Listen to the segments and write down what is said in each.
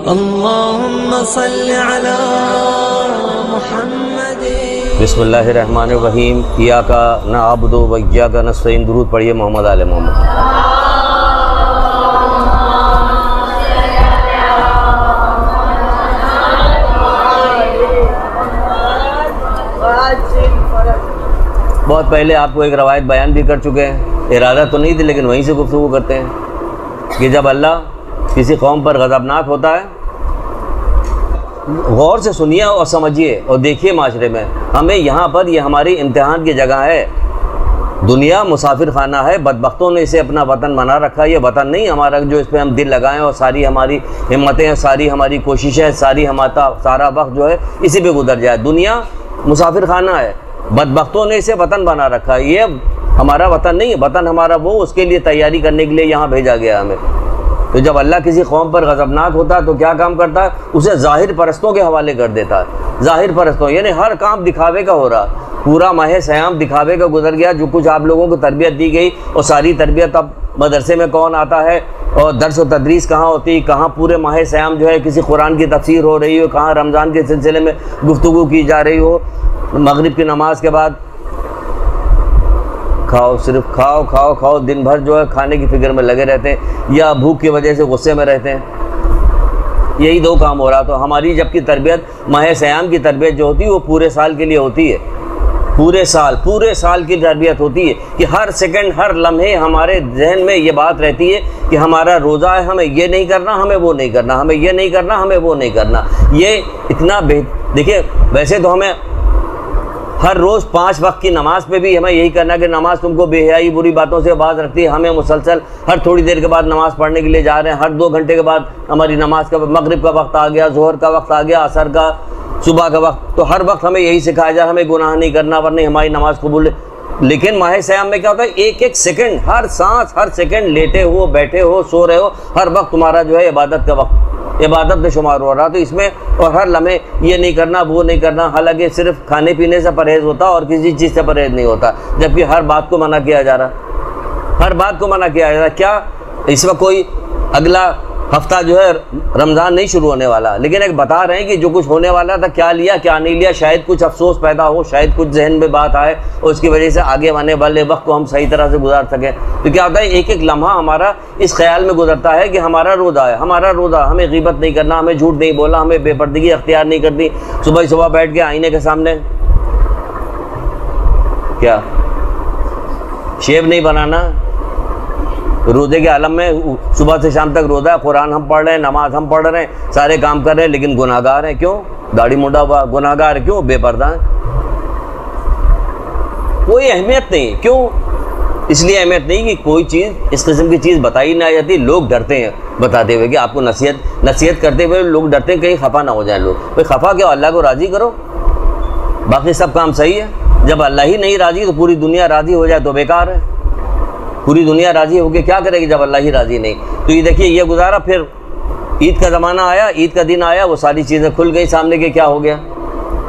अल्लाहुम्मा सल्लि अला मुहम्मद। बिस्मिल्लाहिर्रहमानिर्रहीम। इय्याका नअबुदु व इय्याका नस्तईन। दुरूद पढ़िए मोहम्मद आले मोहम्मद। बहुत पहले आपको एक रवायत बयान भी कर चुके हैं, इरादा तो नहीं थी लेकिन वहीं से गुफ्तगू करते हैं कि जब अल्लाह किसी कौम पर गज़बनाक होता है, गौर से सुनिए और समझिए और देखिए माशरे में हमें यहाँ पर ये हमारी इम्तिहान की जगह है। दुनिया मुसाफिर खाना है, बदबख्तों ने इसे अपना वतन बना रखा है। ये वतन नहीं हमारा जो इस पर हम दिल लगाएं और सारी हमारी हिम्मतें, सारी हमारी कोशिशें, सारा वक्त जो है इसी पे गुजर जाए। दुनिया मुसाफिर खाना है, बदबख्तों ने इसे वतन बना रखा है। ये हमारा वतन नहीं है, वतन हमारा वो, उसके लिए तैयारी करने के लिए यहाँ भेजा गया हमें। तो जब अल्लाह किसी कौम पर गज़बनाक होता है तो क्या काम करता है, उसे ज़ाहिर परस्तों के हवाले कर देता है। ज़ाहिर परस्तों यानी हर काम दिखावे का हो रहा। पूरा माह सयाम दिखावे का गुजर गया। जो कुछ आप लोगों को तरबियत दी गई और सारी तरबियत अब मदरसे में कौन आता है और दर्स व तदरीस कहाँ होती, कहाँ पूरे माह सयाम जो है किसी कुरान की तफसीर हो रही हो, कहाँ रमज़ान के सिलसिले में गुफ्तगू की जा रही हो। मगरिब की नमाज के बाद खाओ, सिर्फ खाओ खाओ खाओ, दिन भर जो है खाने की फिक्र में लगे रहते हैं या भूख की वजह से गुस्से में रहते हैं। यही दो काम हो रहा। तो हमारी जबकि तरबियत माह सयाम की तरबियत जो होती है वो पूरे साल के लिए होती है। पूरे साल की तरबियत होती है कि हर सेकंड हर लम्हे हमारे जहन में ये बात रहती है कि हमारा रोज़ा है, हमें ये नहीं करना, हमें वो नहीं करना, हमें ये नहीं करना, हमें वो नहीं करना। ये इतना देखिए, वैसे तो हमें हर रोज़ 5 वक्त की नमाज पे भी हमें यही करना कि नमाज तुमको बेहयाई बुरी बातों से बाज रखती है। हमें मुसलसल हर थोड़ी देर के बाद नमाज़ पढ़ने के लिए जा रहे हैं। हर 2 घंटे के बाद हमारी नमाज का मगरिब का वक्त आ गया, ज़ोहर का वक्त आ गया, असर का, सुबह का वक्त। तो हर वक्त हमें यही सिखाया जा, हमें गुनाह नहीं करना वरना हमारी नमाज कबूल। लेकिन माह सयाम में क्या होता है, एक एक सेकंड, हर सांस, हर सेकंड, लेटे हो, बैठे हो, सो रहे हो, हर वक्त तुम्हारा जो है इबादत का वक्त, इबादत में शुमार हो रहा। तो इसमें और हर लम्हे ये नहीं करना वो नहीं करना। हालांकि सिर्फ खाने पीने से परहेज़ होता और किसी चीज़ से परहेज़ नहीं होता, जबकि हर बात को मना किया जा रहा, हर बात को मना किया जा रहा। क्या इस वक्त कोई अगला हफ्ता जो है रमज़ान नहीं शुरू होने वाला, लेकिन एक बता रहे हैं कि जो कुछ होने वाला था, क्या लिया क्या नहीं लिया, शायद कुछ अफसोस पैदा हो, शायद कुछ जहन में बात आए और उसकी वजह से आगे आने वाले वक्त को हम सही तरह से गुजार सकें। तो क्या होता है, एक एक लम्हा हमारा इस ख्याल में गुजरता है कि हमारा रोज़ा है, हमारा रोज़ा, हमें ग़ीबत नहीं करना, हमें झूठ नहीं बोला, हमें बेपर्दगी अख्तियार नहीं करनी। सुबह बैठ के आईने के सामने क्या शेव नहीं बनाना। रोज़े के आलम में सुबह से शाम तक रोज़ा है, कुरान हम पढ़ रहे हैं, नमाज हम पढ़ रहे हैं, सारे काम कर रहे हैं, लेकिन गुनाहगार हैं। क्यों? दाढ़ी मुंडा हुआ गुनाहगार। क्यों? बेपर्दा है, कोई अहमियत नहीं। क्यों? इसलिए अहमियत नहीं कि कोई चीज़, इस किस्म की चीज़ बताई ना जाती। लोग डरते हैं बताते हुए कि आपको नसीहत करते हुए लोग डरते हैं कहीं खफा ना हो जाए लोग। भाई खफा क्या, अल्लाह को राज़ी करो, बाकी सब काम सही है। जब अल्लाह ही नहीं राज़ी तो पूरी दुनिया राज़ी हो जाए तो बेकार है। पूरी दुनिया राज़ी होकर क्या करेगी जब अल्लाह ही राज़ी नहीं। तो ये देखिए, ये गुजारा, फिर ईद का ज़माना आया, ईद का दिन आया, वो सारी चीज़ें खुल गई सामने के। क्या हो गया,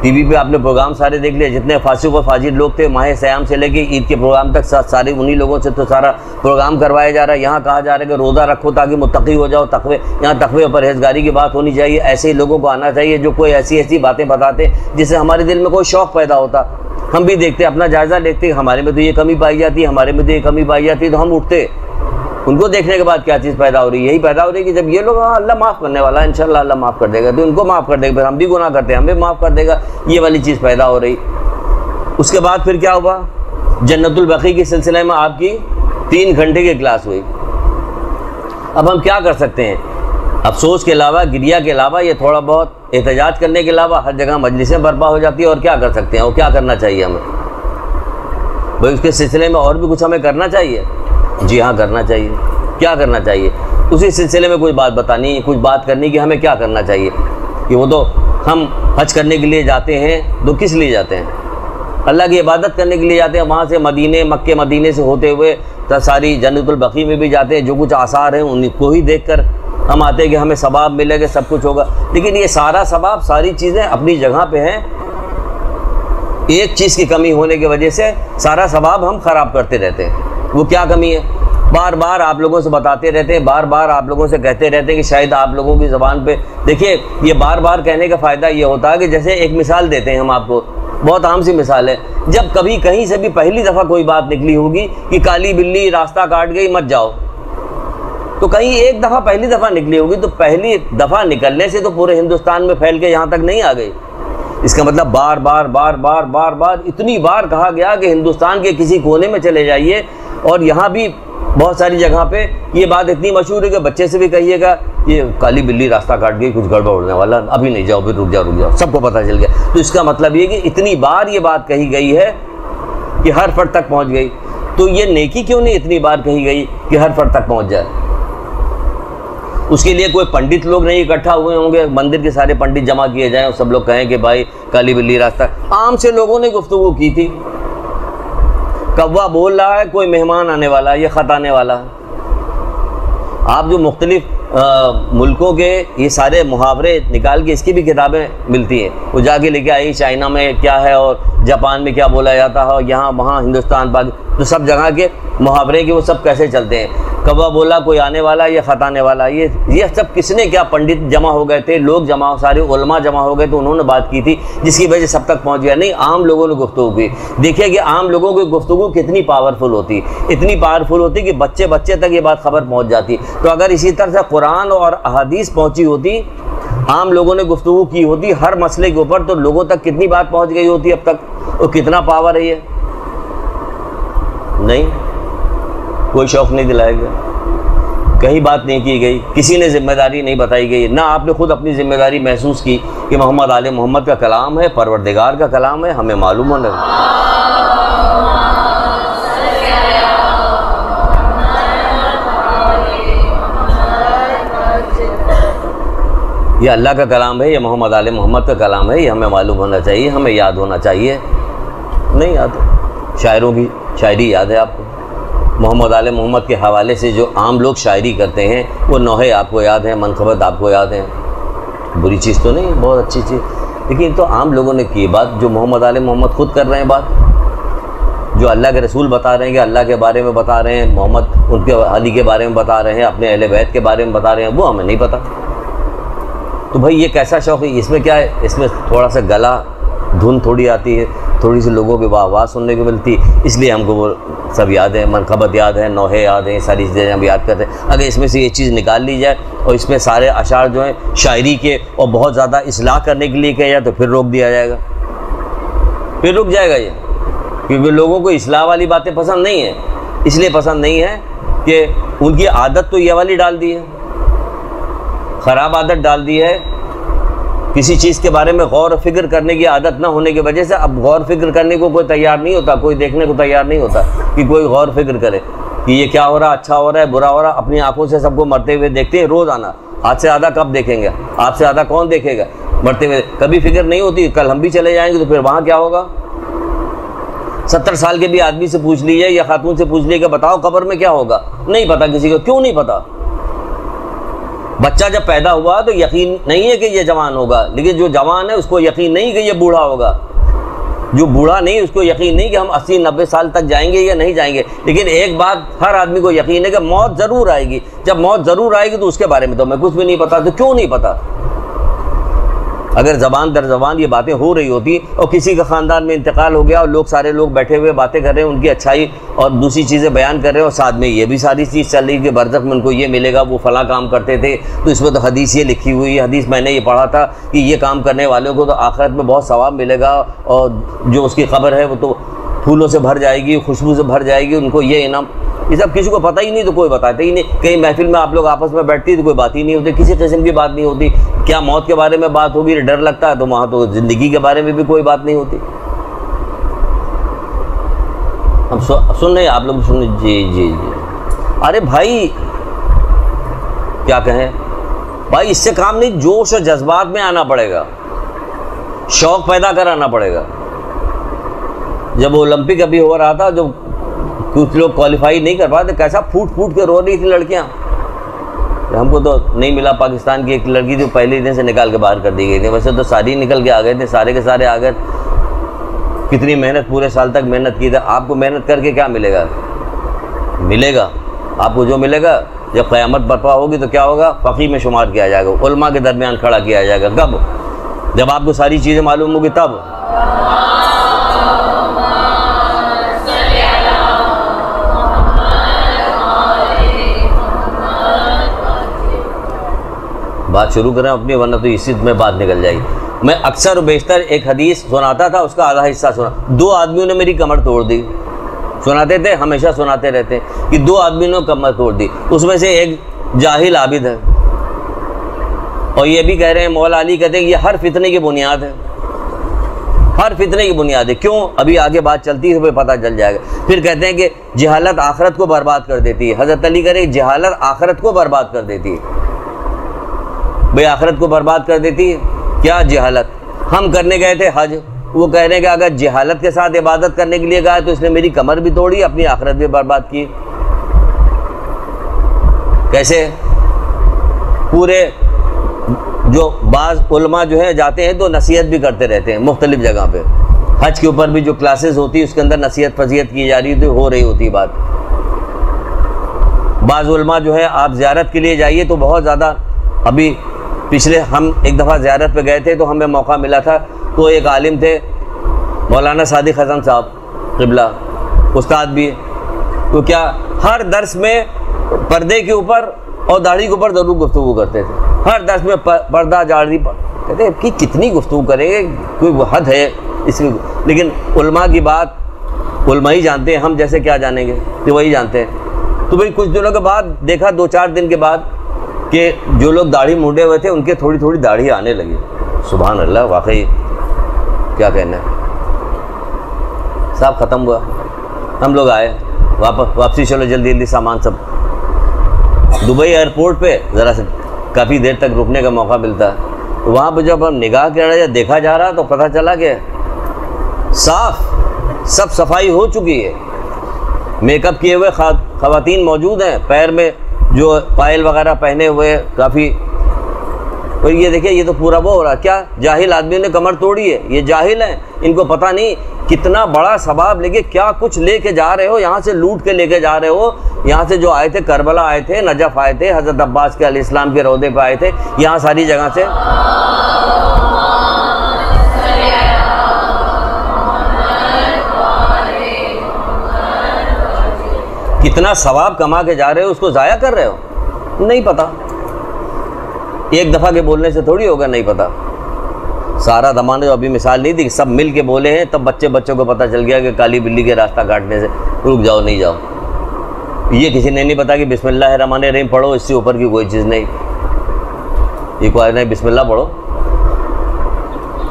टीवी पे आपने प्रोग्राम सारे देख लिए। जितने फासिक व फाजिर लोग थे माह सयाम से लेके ईद के प्रोग्राम तक सारे उन्हीं लोगों से तो सारा प्रोग्राम करवाया जा रहा है। यहाँ कहा जा रहा है कि रोज़ा रखो ताकि मुत्तकी हो जाओ, तकवे, यहाँ तकवे और परहेज़गारी की बात होनी चाहिए। ऐसे ही लोगों को आना चाहिए जो कोई ऐसी बातें बताते जिससे हमारे दिल में कोई शौक़ पैदा होता। हम भी देखते, अपना जायज़ा देखते, हमारे में तो ये कमी पाई जाती है, हमारे में तो ये कमी पाई जाती है, तो हम उठते। उनको देखने के बाद क्या चीज़ पैदा हो रही है, यही पैदा हो रही है कि जब ये लोग, हाँ अल्लाह माफ़ करने वाला है, इंशाल्लाह अल्लाह माफ़ कर देगा, तो उनको माफ़ कर देगा, फिर हम भी गुनाह करते हैं, हमें माफ़ कर देगा, ये वाली चीज़ पैदा हो रही। उसके बाद फिर क्या हुआ, जन्नतुल बकी के सिलसिले में आपकी 3 घंटे की क्लास हुई। अब हम क्या कर सकते हैं, अफसोस के अलावा, गिरिया के अलावा, ये थोड़ा बहुत एहतजाज करने के अलावा हर जगह मजलिसें बर्पा हो जाती है। और क्या कर सकते हैं, और क्या करना चाहिए हमें भाई, उसके सिलसिले में और भी कुछ हमें करना चाहिए। जी हाँ, करना चाहिए। क्या करना चाहिए, उसी सिलसिले में कुछ बात बतानी, कुछ बात करनी कि हमें क्या करना चाहिए। कि वो तो हम हज करने के लिए जाते हैं, तो किस लिए जाते हैं, अल्लाह की इबादत करने के लिए जाते हैं। वहाँ से मक्के मदीने से होते हुए सारी जन्नतुल बकी में भी जाते हैं। जो कुछ आसार हैं उनको ही देख कर हम आते हैं कि हमें सवाब मिलेगा, सब कुछ होगा। लेकिन ये सारा सवाब, सारी चीज़ें अपनी जगह पे हैं। एक चीज़ की कमी होने की वजह से सारा सवाब हम ख़राब करते रहते हैं। वो क्या कमी है, बार बार आप लोगों से बताते रहते हैं, बार बार आप लोगों से कहते रहते हैं कि शायद आप लोगों की ज़बान पे, देखिए ये बार बार कहने का फ़ायदा ये होता है कि जैसे एक मिसाल देते हैं हम आपको, बहुत आम सी मिसाल है, जब कभी कहीं से भी पहली दफ़ा कोई बात निकली होगी कि काली बिल्ली रास्ता काट गई मत जाओ, तो कहीं एक दफ़ा पहली दफ़ा निकली होगी, तो पहली दफ़ा निकलने से तो पूरे हिंदुस्तान में फैल के यहाँ तक नहीं आ गई। इसका मतलब बार बार बार बार बार बार इतनी बार कहा गया कि हिंदुस्तान के किसी कोने में चले जाइए, और यहाँ भी बहुत सारी जगह पे ये बात इतनी मशहूर है कि बच्चे से भी कहिएगा ये काली बिल्ली रास्ता काट गई, कुछ गड़बड़ होने वाला, अभी नहीं जाओ, फिर रुक जाओ, सबको पता चल गया। तो इसका मतलब ये कि इतनी बार ये बात कही गई है कि हर फर्द तक पहुँच गई। तो ये नेकी क्यों नहीं इतनी बार कही गई कि हर फर्द तक पहुँच जाए? उसके लिए कोई पंडित लोग नहीं इकट्ठा हुए होंगे, मंदिर के सारे पंडित जमा किए जाएं और सब लोग कहें कि भाई काली बिल्ली रास्ता। आम से लोगों ने गुफ्तगू की थी, कौवा बोल रहा है कोई मेहमान आने वाला है, ये ख़त आने वाला है। आप जो मुख्तलिफ मुल्कों के ये सारे मुहावरे निकाल के इसकी भी किताबें मिलती हैं, वो जाके लेके आई, चाइना में क्या है और जापान में क्या बोला जाता है, और यहाँ वहाँ हिंदुस्तान पाकिस्तान, तो सब जगह के मुहावरे के वो सब कैसे चलते हैं। कौवा बोला कोई आने वाला, ये ख़त आने वाला, ये सब किसने क्या, पंडित जमा हो गए थे, लोग जमा, सारे उलमा जमा हो गए, तो उन्होंने बात की थी जिसकी वजह से सब तक पहुंच गया। नहीं, आम लोगों ने गुफ्तगू की। देखिए कि आम लोगों की गुफ्तगू कितनी पावरफुल होती, इतनी पावरफुल होती कि बच्चे बच्चे तक ये बात खबर पहुँच जाती। तो अगर इसी तरह से कुरान और अहादीस पहुँची होती, आम लोगों ने गुफ्तगू की होती हर मसले के ऊपर, तो लोगों तक कितनी बात पहुँच गई होती अब तक, और कितना पावर है ये। नहीं, कोई शौक़ नहीं दिलाया गया, कहीं बात नहीं की गई, किसी ने जिम्मेदारी नहीं बताई गई, ना आपने खुद अपनी जिम्मेदारी महसूस की कि मोहम्मद आले मोहम्मद का कलाम है, परवरदिगार का कलाम है, हमें मालूम होना। ये अल्लाह का कलाम है, ये मोहम्मद आले मोहम्मद का कलाम है, ये हमें मालूम होना चाहिए, हमें याद होना चाहिए। नहीं याद है, शायरों की शायरी याद है आपको, मोहम्मद आले मोहम्मद के हवाले से जो आम लोग शायरी करते हैं वो नोहे आपको याद है, मनक़बत आपको याद है। बुरी चीज़ तो नहीं, बहुत अच्छी चीज़, लेकिन तो आम लोगों ने की बात, जो मोहम्मद आले मोहम्मद खुद कर रहे हैं बात, जो अल्लाह के रसूल बता रहे हैं कि अल्लाह के बारे में बता रहे हैं, मोहम्मद उनके अली के बारे में बता रहे हैं, अपने अहले बैत के बारे में बता रहे हैं, वो हमें नहीं पता। तो भाई ये कैसा शौक़ है? इसमें क्या है, इसमें थोड़ा सा गला धुन थोड़ी आती है, थोड़ी सी लोगों की वाह सुनने को मिलती, इसलिए हमको वो सब याद है, मनक़बत याद है, नोहे याद है, सारी चीज़ें हम याद करते हैं। अगर इसमें से ये चीज़ निकाल ली जाए और इसमें सारे अशार जो हैं शायरी के और बहुत ज़्यादा इस्लाह करने के लिए किया जाए तो फिर रोक दिया जाएगा, फिर रुक जाएगा ये, क्योंकि लोगों को इस्लाह वाली बातें पसंद नहीं है। इसलिए पसंद नहीं है कि उनकी आदत तो ये वाली डाल दी है, ख़राब आदत डाल दी है, किसी चीज़ के बारे में गौर फिक्र करने की आदत ना होने की वजह से अब गौर फिक्र करने को कोई तैयार नहीं होता, कोई देखने को तैयार नहीं होता कि कोई गौर फिक्र करे कि ये क्या हो रहा, अच्छा हो रहा है, बुरा हो रहा। अपनी आंखों से सबको मरते हुए देखते हैं रोज़ाना, आज से ज़्यादा कब देखेंगे, आपसे ज़्यादा कौन देखेगा मरते हुए, कभी फिक्र नहीं होती। कल हम भी चले जाएंगे तो फिर वहाँ क्या होगा? 70 साल के भी आदमी से पूछ लीजिए या खातून से पूछ लीजिए कि बताओ कब्र में क्या होगा, नहीं पता किसी को। क्यों नहीं पता? बच्चा जब पैदा हुआ तो यकीन नहीं है कि ये जवान होगा, लेकिन जो जवान है उसको यकीन नहीं कि ये बूढ़ा होगा, जो बूढ़ा नहीं उसको यकीन नहीं कि हम 80-90 साल तक जाएंगे या नहीं जाएंगे। लेकिन एक बात हर आदमी को यकीन है कि मौत ज़रूर आएगी। जब मौत ज़रूर आएगी तो उसके बारे में तो मैं कुछ भी नहीं पता। तो क्यों नहीं पता? अगर ज़बान दर ज़बान ये बातें हो रही होती और किसी का ख़ानदान में इंतकाल हो गया और लोग सारे लोग बैठे हुए बातें कर रहे हैं, उनकी अच्छाई और दूसरी चीज़ें बयान कर रहे हैं, और साथ में ये भी सारी चीज़ चल रही कि बरज़ख में उनको ये मिलेगा, वो फ़लाँ काम करते थे, तो इसमें तो हदीस ये लिखी हुई है, हदीस मैंने ये पढ़ा था कि ये काम करने वालों को तो आखिरत में बहुत सवाब मिलेगा, और जो उसकी ख़बर है वो तो फूलों से भर जाएगी, खुशबू से भर जाएगी, उनको ये इनाम। ये सब किसी को पता ही नहीं तो कोई बताते ही नहीं। कहीं महफिल में आप लोग आपस में बैठती तो कोई बात ही नहीं होती, किसी किस्म की बात नहीं होती। क्या मौत के बारे में बात होगी, डर लगता है, तो वहाँ तो ज़िंदगी के बारे में भी कोई बात नहीं होती। हम सुन रहे, आप लोग सुन। जी जी जी, अरे भाई क्या कहें भाई, इससे काम नहीं, जोश और जज्बात में आना पड़ेगा, शौक़ पैदा कराना पड़ेगा। जब ओलंपिक अभी हो रहा था, जब कुछ लोग क्वालिफाई नहीं कर पाते, कैसा फूट फूट के रो रही थी लड़कियां। हमको तो नहीं मिला, पाकिस्तान की एक लड़की जो पहले दिन से निकाल के बाहर कर दी गई थी। वैसे तो सारी निकल के आ गए थे, सारे के सारे आ गए। कितनी मेहनत, पूरे साल तक मेहनत की थी। आपको मेहनत करके क्या मिलेगा? मिलेगा आपको जो मिलेगा जब क़यामत बर्पा होगी तो क्या होगा, फ़क़ी में शुमार किया जाएगा, उलमा के दरमियान खड़ा किया जाएगा। कब? जब आपको सारी चीज़ें मालूम होगी तब। बात शुरू करें अपनी, वरना तो इसी में बात निकल जाएगी। मैं अक्सर और बेशतर एक हदीस सुनाता था, उसका आधा हिस्सा सुना। 2 आदमियों ने मेरी कमर तोड़ दी। सुनाते थे, हमेशा सुनाते रहते कि 2 आदमियों ने कमर तोड़ दी। उसमें से एक जाहिल आबिद है, और ये भी कह रहे हैं, मौला अली कहते हैं कि ये हर फितने की बुनियाद है, हर फितने की बुनियाद है। क्यों? अभी आगे बात चलती है तो पता चल जाएगा। फिर कहते हैं कि जहालत आखिरत को बर्बाद कर देती है। हज़रत अली कह रहे हैं जहालत आखिरत को बर्बाद कर देती है। भाई आखिरत को बर्बाद कर देती है क्या जहालत? हम करने गए थे हज, वो कह रहे हैं कि अगर जहालत के साथ इबादत करने के लिए गया तो इसने मेरी कमर भी तोड़ी, अपनी आखिरत भी बर्बाद की। कैसे? पूरे जो बाज़ उलमा जो है जाते हैं तो नसीहत भी करते रहते हैं मुख्तलिफ जगह पे। हज के ऊपर भी जो क्लासेस होती है उसके अंदर नसीहत फजीहत की जा रही तो हो रही होती बात। बाज़ उलमा जो है आप ज़ियारत के लिए जाइए तो बहुत ज़्यादा, अभी पिछले हम एक दफ़ा ज़ियारत पे गए थे तो हमें मौका मिला था, तो एक आलिम थे मौलाना सादिक हसन साहब क़िबला, उस्ताद भी, तो क्या हर दर्स में पर्दे के ऊपर और दाढ़ी के ऊपर ज़रूर गुफ्तगू करते थे। हर दर्स में पर्दा दाढ़ी पर, कहते कि कितनी गुफ्तगू करेंगे, कोई हद है इसमें। लेकिन उलमा की बात उलमा ही जानते हैं, हम जैसे क्या जानेंगे, तो वही जानते हैं। तो भाई कुछ दिनों के बाद देखा, 2-4 दिन के बाद, कि जो लोग दाढ़ी मूंढे हुए थे उनके थोड़ी थोड़ी दाढ़ी आने लगी। सुभान अल्लाह, वाकई क्या कहना है। साहब ख़त्म हुआ, हम लोग आए वापसी, चलो जल्दी जल्दी सामान सब। दुबई एयरपोर्ट पे ज़रा से काफ़ी देर तक रुकने का मौका मिलता है, तो वहाँ पर जब हम निगाह कर रहे देखा जा रहा तो पता चला कि साफ सब सफाई हो चुकी है, मेकअप किए हुए ख़वातीन मौजूद हैं, पैर में जो पायल वगैरह पहने हुए काफ़ी। और ये देखिए, ये तो पूरा वो हो रहा। क्या जाहिल आदमी ने कमर तोड़ी है? ये जाहिल हैं, इनको पता नहीं कितना बड़ा सवाब लेके क्या कुछ लेके जा रहे हो, यहाँ से लूट के लेके जा रहे हो। यहाँ से जो आए थे, करबला आए थे, नजफ़ आए थे, हज़रत अब्बास के अलैहिस्सलाम के रौदे पे आए थे, यहाँ सारी जगह से कितना सवाब कमा के जा रहे हो, उसको ज़ाया कर रहे हो? नहीं पता। एक दफ़ा के बोलने से थोड़ी होगा, नहीं पता। सारा ज़माना जो अभी मिसाल नहीं दी, सब मिल के बोले हैं, तब बच्चों को पता चल गया कि काली बिल्ली के रास्ता काटने से रुक जाओ, नहीं जाओ। ये किसी ने नहीं पता कि बिस्मिल्लाहिर्रहमानिर्रहीम पढ़ो, इससे ऊपर की कोई चीज़ नहीं। ये कोई नहीं, बिस्मिल्लाह पढ़ो।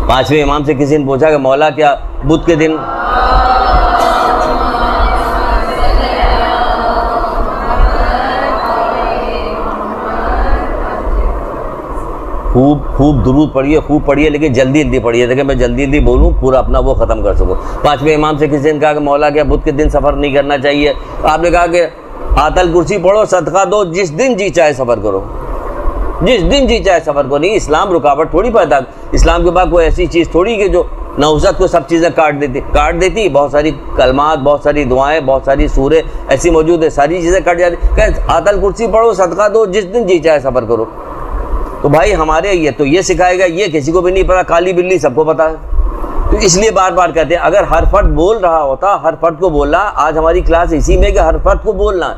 5वें इमाम से किसी ने पूछा कि मौला क्या बुध के दिन खूब दुरूद पढ़िए, खूब पढ़िए, लेकिन जल्दी जल्दी पढ़िए। देखिए मैं जल्दी जल्दी बोलूँ, पूरा अपना वो ख़त्म कर सकूँ। 5वें इमाम से किसी ने कहा कि मौला क्या बुध के दिन सफ़र नहीं करना चाहिए? आपने कहा कि आतल कुर्सी पढ़ो, सदका दो, जिस दिन जी चाहे सफ़र करो, जिस दिन जी चाहे सफ़र करो। नहीं, इस्लाम रुकावट थोड़ी पैदा, इस्लाम के बाद कोई ऐसी चीज़ थोड़ी कि जो नौज़त को सब चीज़ें काट देती। बहुत सारी कलमात, बहुत सारी दुआएं, बहुत सारी सूरें ऐसी मौजूद है, सारी चीज़ें कट जाती। कह आतल कुर्सी पढ़ो, सदका दो, जिस दिन जी चाहे सफ़र करो। तो भाई हमारे ये तो ये सिखाएगा, ये किसी को भी नहीं पता, काली बिल्ली सबको पता है। तो इसलिए बार बार कहते हैं, अगर हर फर्द बोल रहा होता, हर फर्द को बोलना। आज हमारी क्लास इसी में कि हर फर्द को बोलना।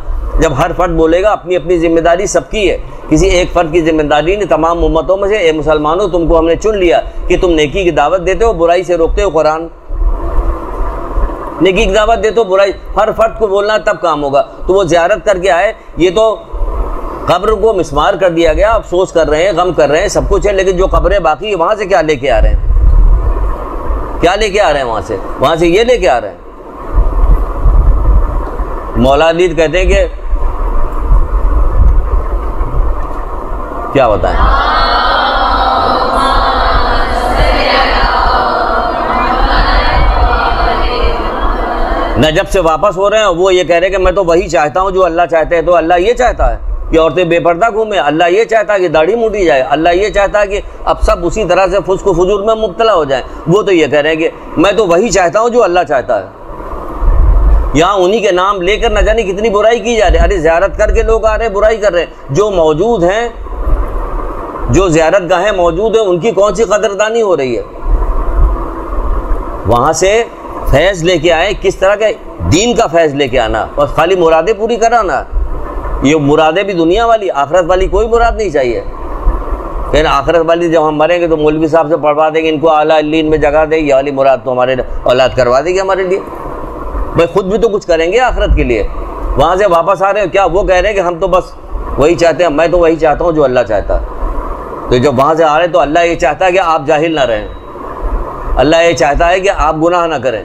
जब हर फर्द बोलेगा, अपनी अपनी जिम्मेदारी सबकी है, किसी एक फर्द की जिम्मेदारी नहीं। तमाम उम्मतों में से ए मुसलमानों, तुमको हमने चुन लिया कि तुम नेकी की दावत देते हो, बुराई से रोकते हो। कुरान नेकी की दावत देते हो, बुराई, हर फर्द को बोलना, तब काम होगा। तो वो ज़ियारत करके आए, ये तो कब्र को मिस्मार कर दिया गया, अफसोस कर रहे हैं, गम कर रहे हैं, सब कुछ है, लेकिन जो कब्रें बाकी है वहाँ से क्या लेके आ रहे हैं? क्या लेके आ रहे हैं वहाँ से ये लेके आ रहे हैं। मौला अली कहते हैं कि क्या बताएं, नजब से वापस हो रहे हैं, वो ये कह रहे हैं कि मैं तो वही चाहता हूँ जो अल्लाह चाहते हैं। तो अल्लाह ये चाहता है कि औरतें बेपर्दा घूमें, अल्लाह ये चाहता है कि दाढ़ी मूंढी जाए, अल्लाह ये चाहता है कि अब सब उसी तरह से फुस्क फजूर में मुब्तला हो जाए। वो तो ये कह रहे हैं कि मैं तो वही चाहता हूँ जो अल्लाह चाहता है। यहाँ उन्हीं के नाम लेकर न जाने कितनी बुराई की जा रही है। अरे ज़ियारत करके लोग आ रहे हैं, बुराई कर रहे हैं। जो मौजूद हैं, जो ज़ियारत गाहें मौजूद हैं, उनकी कौन सी कदरदानी हो रही है। वहाँ से फैज़ लेके आए, किस तरह के दीन का फैज़ लेके आना और खाली मुरादें पूरी कराना। ये मुरादें भी दुनिया वाली, आखिरत वाली कोई मुराद नहीं चाहिए। फिर आखिरत वाली जब हम मरेंगे तो मौलवी साहब से पढ़वा देंगे, इनको आला इल्लीन में जगह देंगे, ये वाली मुराद तो हमारे औलाद करवा देंगे हमारे लिए। भाई खुद भी तो कुछ करेंगे आखिरत के लिए। वहाँ से वापस आ रहे हैं, क्या वो कह रहे हैं कि हम तो बस वही चाहते हैं, मैं तो वही चाहता हूँ जो अल्लाह चाहता है। तो जब वहाँ से आ रहे हैं तो अल्लाह ये चाहता है कि आप जाहिल ना रहें, अल्लाह ये चाहता है कि आप गुनाह ना करें।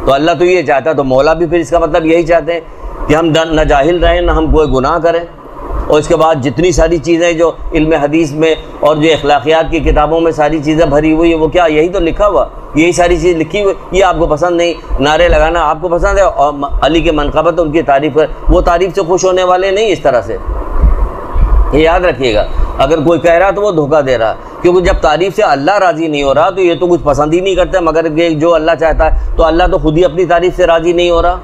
तो अल्लाह तो ये चाहता है, तो मौला भी फिर इसका मतलब यही चाहते हैं कि हम न जाहिल रहें, ना हम कोई गुनाह करें। और इसके बाद जितनी सारी चीज़ें जो इल्म हदीस में और जो अखलाकियात की किताबों में सारी चीज़ें भरी हुई है, वो क्या यही तो लिखा हुआ, यही सारी चीज़ लिखी हुई। ये आपको पसंद नहीं, नारे लगाना आपको पसंद है, और अली के मनक़बत उनकी तारीफ़ कर, वो तारीफ़ से खुश होने वाले नहीं इस तरह से। ये याद रखिएगा, अगर कोई कह रहा है तो वो धोखा दे रहा है, क्योंकि जब तारीफ़ से अल्लाह राज़ी नहीं हो रहा तो ये तो कुछ पसंद ही नहीं करते। मगर ये जो अल्लाह चाहता है, तो अल्लाह तो खुद ही अपनी तारीफ़ से राज़ी नहीं हो रहा।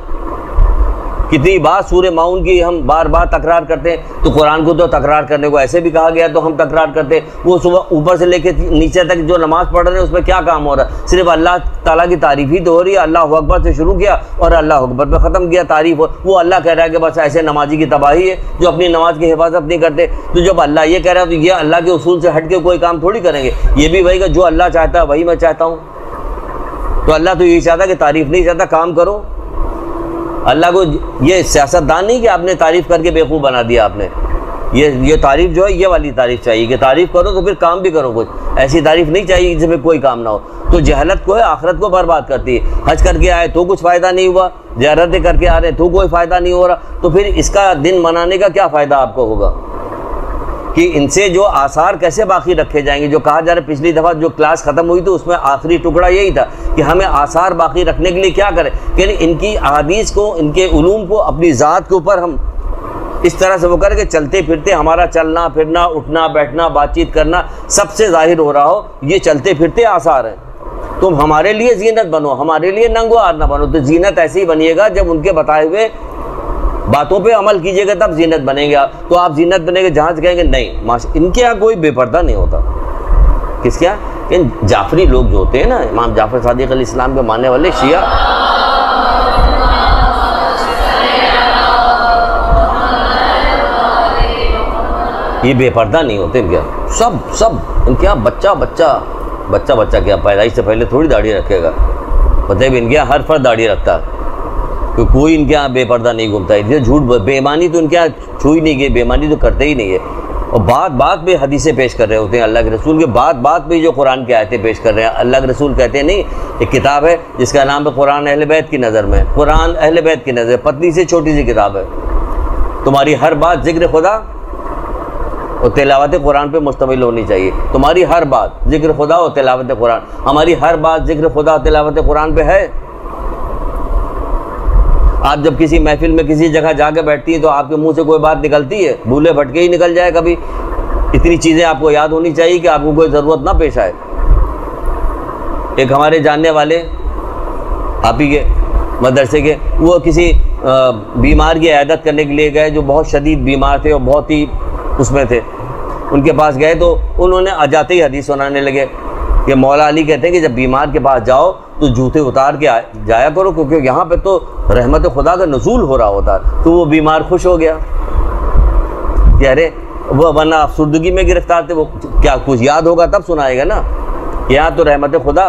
कितनी बात सूरे माउन की हम बार बार तकरार करते हैं, तो कुरान को तो तकरार करने को ऐसे भी कहा गया, तो हम तकरार करते हैं। वो सुबह ऊपर से लेके नीचे तक जो नमाज़ पढ़ रहे हैं उसमें क्या काम हो रहा है, सिर्फ अल्लाह ताला की तारीफ़ ही तो हो रही है। अल्लाह अकबर से शुरू किया और अल्लाह अकबर पे ख़त्म किया तारीफ़। वो अल्लाह कह रहा है कि बस ऐसे नमाजी की तबाही है जो अपनी नमाज की हिफाजत नहीं करते। तो जब अल्लाह ये कह रहा है तो ये अल्लाह के उसूल से हट के कोई काम थोड़ी करेंगे। ये भी वही का जो अल्लाह चाहता है वही मैं चाहता हूँ। तो अल्लाह तो यही चाहता है कि तारीफ़ नहीं चाहता, काम करो। अल्लाह को ये सियासतदान नहीं कि आपने तारीफ़ करके बेवकूफ़ बना दिया आपने। ये तारीफ़ जो है ये वाली तारीफ़ चाहिए कि तारीफ़ करो तो फिर काम भी करो कुछ। ऐसी तारीफ़ नहीं चाहिए जिसमें कोई काम ना हो। तो जहलत को है, आखिरत को बर्बाद करती है। हज करके आए तो कुछ फ़ायदा नहीं हुआ, ज़ियारतें करके आ रहे तो कोई फ़ायदा नहीं हो रहा, तो फिर इसका दिन मनाने का क्या फ़ायदा आपको होगा कि इनसे जो आसार कैसे बाकी रखे जाएंगे। जो कहा जा रहा है, पिछली दफ़ा जो क्लास ख़त्म हुई तो उसमें आखिरी टुकड़ा यही था कि हमें आसार बाकी रखने के लिए क्या करें, कि इनकी अहादीस को, इनके उलूम को अपनी ज़ात के ऊपर हम इस तरह से वो करें कि चलते फिरते हमारा चलना फिरना, उठना बैठना, बातचीत करना सबसे ज़ाहिर हो रहा हो, ये चलते फिरते आसार हैं। तुम हमारे लिए जीनत बनो, हमारे लिए नंगोआर ना बनो। तो जीनत ऐसे ही बनिएगा जब उनके बताए हुए बातों पे अमल कीजिएगा, तब जीनत बनेंगे आप। तो आप जीनत बनेंगे जहाँ से कहेंगे नहीं माशा, इनके यहाँ कोई बेपर्दा नहीं होता। किसके यहाँ? इन जाफरी लोग जो होते हैं ना, इमाम जाफर सादिक अलैहिस्सलाम के मानने वाले शिया, ये बेपर्दा नहीं होते इनके यहाँ। सब इनके यहाँ बच्चा क्या पैदाइश से पहले थोड़ी दाढ़ी रखेगा। पता है इनके यहाँ हर फर्द दाढ़ी रखता है, तो कोई इनके यहाँ बेपर्दा नहीं घूमता है। झूठ बेईमानी तो इनके यहाँ छू ही नहीं गई, बेईमानी तो करते ही नहीं है। और बात पे हदीसें पेश कर रहे होते हैं अल्लाह के रसूल के, बात पे जो कुरान की आयतें पेश कर रहे हैं। अल्लाह के रसूल कहते हैं नहीं, एक किताब है जिसका नाम है कुरान अहले बैत की नज़र में, कुरान अहले बैत की नज़र, पतली से छोटी सी किताब है। तुम्हारी हर बात जिक्र खुदा और तिलावत कुरान पे मुश्तमिल होनी चाहिए। तुम्हारी हर बात जिक्र खुदा और तिलावत कुरान, हमारी हर बात जिक्र खुदा और तिलावत कुरान पे है। आप जब किसी महफिल में किसी जगह जाके बैठती हैं तो आपके मुंह से कोई बात निकलती है, भूले भटके ही निकल जाए कभी। इतनी चीज़ें आपको याद होनी चाहिए कि आपको कोई ज़रूरत ना पेश आए। एक हमारे जानने वाले आप ही के मदरसे के, वो किसी बीमार की इयादत करने के लिए गए जो बहुत शदीद बीमार थे और बहुत ही उसमें थे। उनके पास गए तो उन्होंने अजाते ही हदीस सुनाने लगे कि मौला अली कहते हैं कि जब बीमार के पास जाओ तो जूते उतार के जाया करो, क्योंकि यहाँ पे तो रहमत खुदा का नज़ूल हो रहा होता है। तो वो बीमार खुश हो गया कि अरे वो वरना अफसुर्दगी में गिरफ्तार थे, वो क्या कुछ याद होगा तब सुनाएगा ना। यहाँ तो रहमत खुदा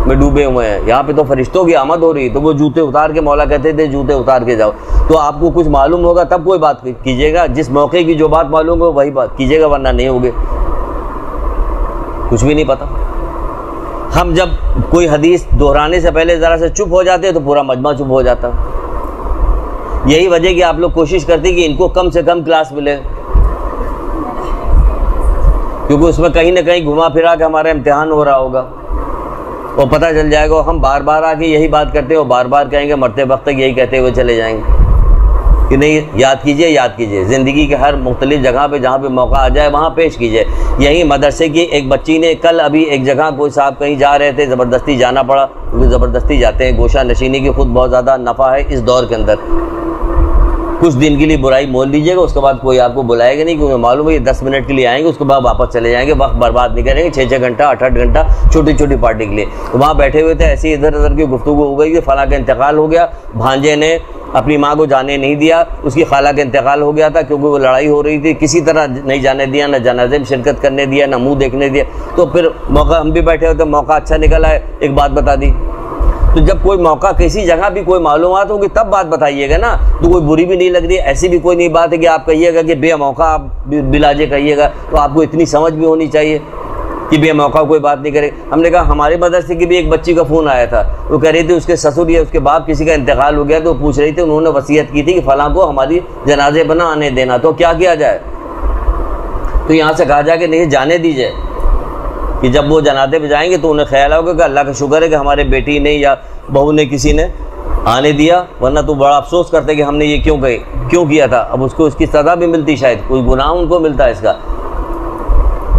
में डूबे हुए हैं, यहाँ पे तो फरिश्तों की आमद हो रही है। तो वो जूते उतार के, मौला कहते थे जूते उतार के जाओ। तो आपको कुछ मालूम होगा तब कोई बात कीजिएगा, जिस मौके की जो बात मालूम हो वही बात कीजिएगा, वरना नहीं होगे। कुछ भी नहीं पता। हम जब कोई हदीस दोहराने से पहले ज़रा से चुप हो जाते हैं तो पूरा मजमा चुप हो जाता। यही वजह कि आप लोग कोशिश करते हैं कि इनको कम से कम क्लास मिले, क्योंकि उसमें कहीं ना कहीं घुमा फिरा के हमारा इम्तिहान हो रहा होगा और पता चल जाएगा। हम बार बार आके यही बात करते हैं और बार बार कहेंगे, मरते वक्त तक यही कहते हुए चले जाएंगे। कि नहीं, याद कीजिए, ज़िंदगी के हर मुख्तलिफ जगह पे जहाँ पे मौका आ जाए वहाँ पेश कीजिए। यही मदरसे की एक बच्ची ने कल अभी एक जगह कोई साहब कहीं जा रहे थे, ज़बरदस्ती जाना पड़ा, क्योंकि ज़बरदस्ती जाते हैं, गोशा नशीनी की खुद बहुत ज़्यादा नफ़ा है इस दौर के अंदर। कुछ दिन के लिए बुराई मोल लीजिएगा, उसके बाद कोई आपको बुलाएगा नहीं, क्योंकि मालूम है ये 10 मिनट के लिए आएंगे, उसके बाद वापस चले जाएंगे, वक्त बर्बाद नहीं करेंगे 6-6 घंटा 8-8 घंटा छोटी छोटी पार्टी के लिए। तो वहाँ बैठे हुए थे, ऐसे ही इधर उधर की गुफ्तगू हो गई कि फ़लाँ का इंतकाल हो गया, भांजे ने अपनी माँ को जाने नहीं दिया, उसकी खाला का इंतकाल हो गया था क्योंकि वो लड़ाई हो रही थी, किसी तरह नहीं जाने दिया, ना जनाजे में शिरकत करने दिया, ना मुँह देखने दिया। तो फिर मौका, हम भी बैठे होते, मौका अच्छा निकला है, एक बात बता दी। तो जब कोई मौका किसी जगह भी कोई मालूमात होगी तब बात बताइएगा ना, तो कोई बुरी भी नहीं लग रही। ऐसी भी कोई नहीं बात है कि आप कहिएगा कि बेमौका आप बिलाजे कहिएगा, तो आपको इतनी समझ भी होनी चाहिए कि बेमौका कोई बात नहीं करे। हमने कहा हमारे मदरसे की भी एक बच्ची का फ़ोन आया था, वो कह रही थी उसके ससुर या उसके बाप किसी का इंतकाल हो गया, तो पूछ रही थी, उन्होंने वसीयत की थी कि फ़लाँ को हमारी जनाजे पर ना आने देना, तो क्या किया जाए। तो यहाँ से कहा जाए कि नहीं, जाने दीजिए, कि जब वो जनाजे पे जाएंगे तो उन्हें ख्याल होगा कि अल्लाह का शुक्र है कि हमारे बेटी ने या बहू ने किसी ने आने दिया, वरना तो बड़ा अफसोस करते कि हमने ये क्यों किया था। अब उसको उसकी सज़ा भी मिलती, शायद कोई गुनाह उनको मिलता है इसका,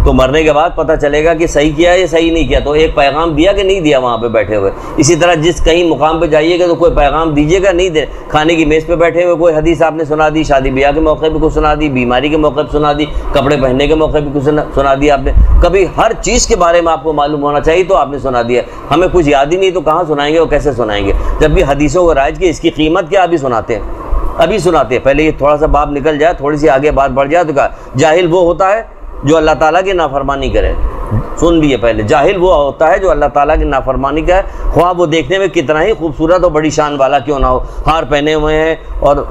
तो मरने के बाद पता चलेगा कि सही किया या सही नहीं किया। तो एक पैगाम दिया कि नहीं दिया वहाँ पे बैठे हुए। इसी तरह जिस कहीं मुकाम पे जाइएगा तो कोई पैगाम दीजिएगा, नहीं दे। खाने की मेज़ पे बैठे हुए कोई हदीस आपने सुना दी, शादी ब्याह के मौके पे कुछ सुना दी, बीमारी के मौके पे सुना दी, कपड़े पहनने के मौके पे कुछ सुना दी आपने। कभी हर चीज़ के बारे में आपको मालूम होना चाहिए तो आपने सुना दिया। हमें कुछ याद ही नहीं तो कहाँ सुनाएंगे और कैसे सुनाएंगे। जब भी हदीसों को राइज की इसकी कीमत क्या अभी सुनाते हैं, पहले ये थोड़ा सा बाब निकल जाए, थोड़ी सी आगे बात बढ़ जाए। तो कहा जाहिल वो होता है जो अल्लाह ताला की नाफरमानी करे। सुन लिए पहले, जाहिल वो होता है जो अल्लाह ताला की नाफरमानी का है, ख्वाह वो देखने में कितना ही खूबसूरत और बड़ी शान वाला क्यों ना हो, हार पहने हुए हैं और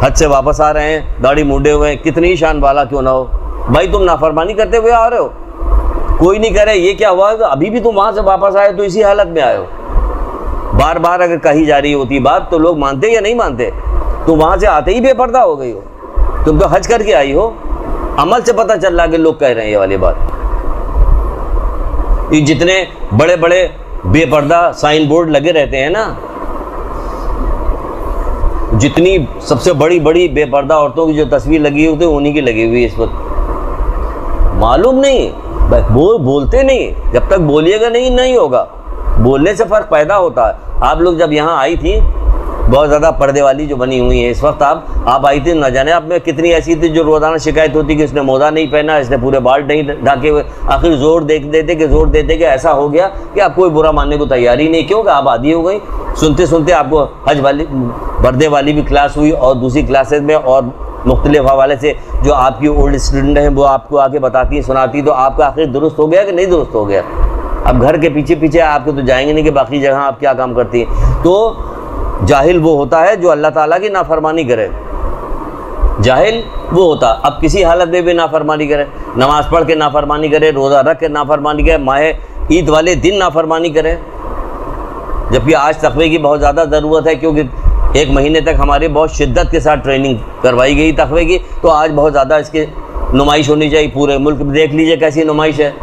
हज से वापस आ रहे हैं, दाढ़ी मूंढे हुए हैं, कितनी ही शान वाला क्यों ना हो। भाई तुम नाफरमानी करते हुए आ रहे हो, कोई नहीं करे ये क्या हुआ, अभी भी तुम वहाँ से वापस आए तो इसी हालत में आए हो। बार बार अगर कही जा रही होती बात तो लोग मानते या नहीं मानते। तुम वहाँ से आते ही बेपर्दा हो गई हो, तुम तो हज करके आई हो। अमल से पता चल रहा है कि लोग कह रहे हैं ये वाली बात। ये जितने बड़े बड़े बेपर्दा साइन बोर्ड लगे रहते हैं ना, जितनी सबसे बड़ी बड़ी बेपर्दा औरतों की जो तस्वीर लगी होती है उन्हीं की लगी हुई है इस वक्त। मालूम नहीं, बोलते नहीं, जब तक बोलिएगा नहीं होगा। बोलने से फ़र्क पैदा होता है। आप लोग जब यहाँ आई थी, बहुत ज़्यादा पर्दे वाली जो बनी हुई है इस वक्त, आप आई थी, न जाने आप में कितनी ऐसी थी जो रोज़ाना शिकायत होती कि इसने मोजा नहीं पहना, इसने पूरे बाल नहीं ढाके हुए। आखिर जोर देते कि ऐसा हो गया कि आप कोई बुरा मानने को तैयार ही नहीं, क्योंकि आप आदी हो गई। सुनते सुनते आपको हज वाली पर्दे वाली भी क्लास हुई और दूसरी क्लासेस में और मुख्तलिफ हवाले से जो आपकी ओल्ड स्टूडेंट हैं वो आपको आके बताती हैं, सुनाती, तो आपका आखिर दुरुस्त हो गया कि नहीं दुरुस्त हो गया। अब घर के पीछे पीछे आपके तो जाएंगे नहीं कि बाकी जगह आप क्या काम करती हैं। तो जाहिल वो होता है जो अल्लाह ताला की नाफरमानी करे। जाहिल वो होता अब किसी हालत में भी नाफरमानी करे, नमाज पढ़ के नाफरमानी करे, रोज़ा रख के नाफरमानी करे, माहे ईद वाले दिन नाफरमानी करे। जबकि आज तक़वे की बहुत ज़्यादा ज़रूरत है, क्योंकि 1 महीने तक हमारे बहुत शिद्दत के साथ ट्रेनिंग करवाई गई तक़वे की, तो आज बहुत ज़्यादा इसकी नुमाइश होनी चाहिए। पूरे मुल्क में देख लीजिए कैसी नुमाइश है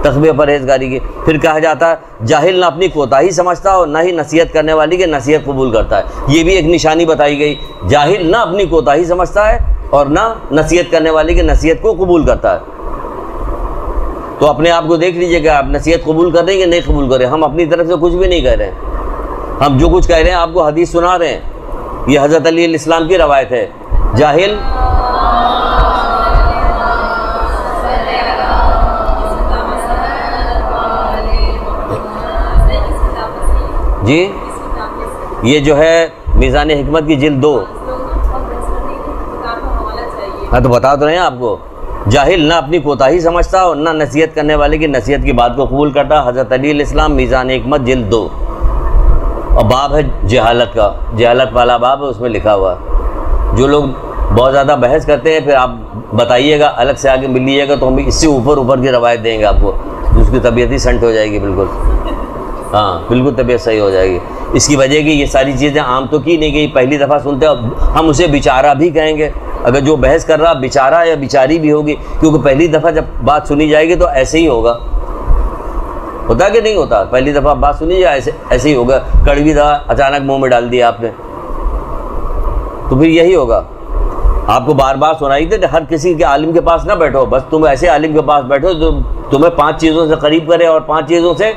तक़वे परहेज़गारी की। फिर कहा जाता है जाहिल ना अपनी कोताही समझता और ना ही नसीहत करने वाली की नसीहत कबूल करता है। ये भी एक निशानी बताई गई, जाहिल ना अपनी कोताही समझता है और ना नसीहत करने वाली की नसीहत को कबूल करता है। तो अपने आप को देख लीजिए कि आप नसीहत कबूल कर रहे हैं कि नहीं कबूल कर रहे हैं। हम अपनी तरफ से कुछ भी नहीं कह रहे हैं, हम जो कुछ कह रहे हैं आपको हदीस सुना रहे हैं। ये हज़रत अली अलैहिस्सलाम की रवायत है। जाहिल जी, ये जो है मीज़ान हिकमत की जिल्द 2। हाँ तो बता तो रहे हैं आपको, जाहिल ना अपनी कोताही समझता और ना नसीहत करने वाले की नसीहत की बात को कबूल करता। हज़रत अली अलैहिस्सलाम मीज़ान हिकमत जिल्द 2, और बाब है जहालत का, जहालत वाला बाब है, उसमें लिखा हुआ। जो लोग बहुत ज़्यादा बहस करते हैं फिर आप बताइएगा, अलग से आगे मिल लीजिएगा तो हम इससे ऊपर की रवायत देंगे आपको, उसकी तबीयत ही संट हो जाएगी बिल्कुल। हाँ बिल्कुल तबीयत सही हो जाएगी। इसकी वजह कि ये सारी चीज़ें आम तो की नहीं गई, पहली दफ़ा सुनते हैं, हम उसे बेचारा भी कहेंगे। अगर जो बहस कर रहा बेचारा या बेचारी भी होगी, क्योंकि पहली दफ़ा जब बात सुनी जाएगी तो ऐसे ही होगा। होता कि नहीं होता, पहली दफ़ा बात सुनी जाए ऐसे ही होगा। कड़वी दवा अचानक मुँह में डाल दिया आपने, तो फिर यही होगा। आपको बार बार सुनाई दे, हर किसी के आलिम के पास ना बैठो, बस तुम ऐसे आलिम के पास बैठो जो तुम्हें 5 चीज़ों से करीब करे और 5 चीज़ों से।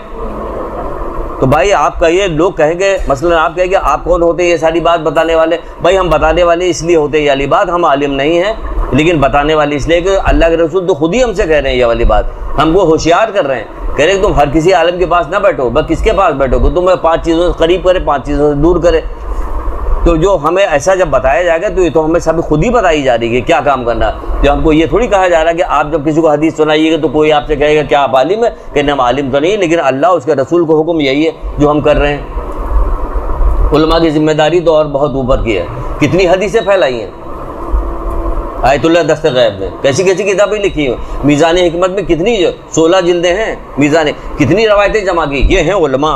तो भाई आप कहिए, लोग कहेंगे, मसलन आप कहेंगे आप कौन होते हैं ये सारी बात बताने वाले? भाई हम बताने वाले इसलिए होते हैं ये वाली बात, हम आलिम नहीं हैं, लेकिन बताने वाले इसलिए कि अल्लाह के रसूल तो खुद ही हमसे कह रहे हैं ये वाली बात, हमको होशियार कर रहे हैं, कह रहे हैं तुम हर किसी आलिम के पास ना बैठो, बस किसके पास बैठो कि तुम्हें 5 चीज़ों से करीब करे, 5 चीज़ों से दूर करे। तो जो हमें ऐसा जब बताया जाएगा तो ये तो हमें सब खुद ही बताई जा रही है क्या काम करना। तो हमको ये थोड़ी कहा जा रहा है कि आप जब किसी को हदीस सुनाइएगा तो कोई आपसे कहेगा क्या आप आलिम है? कहने हम आलिम तो नहीं, लेकिन अल्लाह उसके रसूल को हुक्म यही है जो हम कर रहे हैं। उलमा की जिम्मेदारी तो और बहुत ऊपर की है। कितनी हदीसें फैलाई हैं आयतुल्लाह दस्ते गैब में, कैसी कैसी किताबें लिखी हैं। मीज़ान हिकमत में कितनी 16 जिल्दें हैं मीज़ान, कितनी रवायतें जमा की। ये हैं उलमा,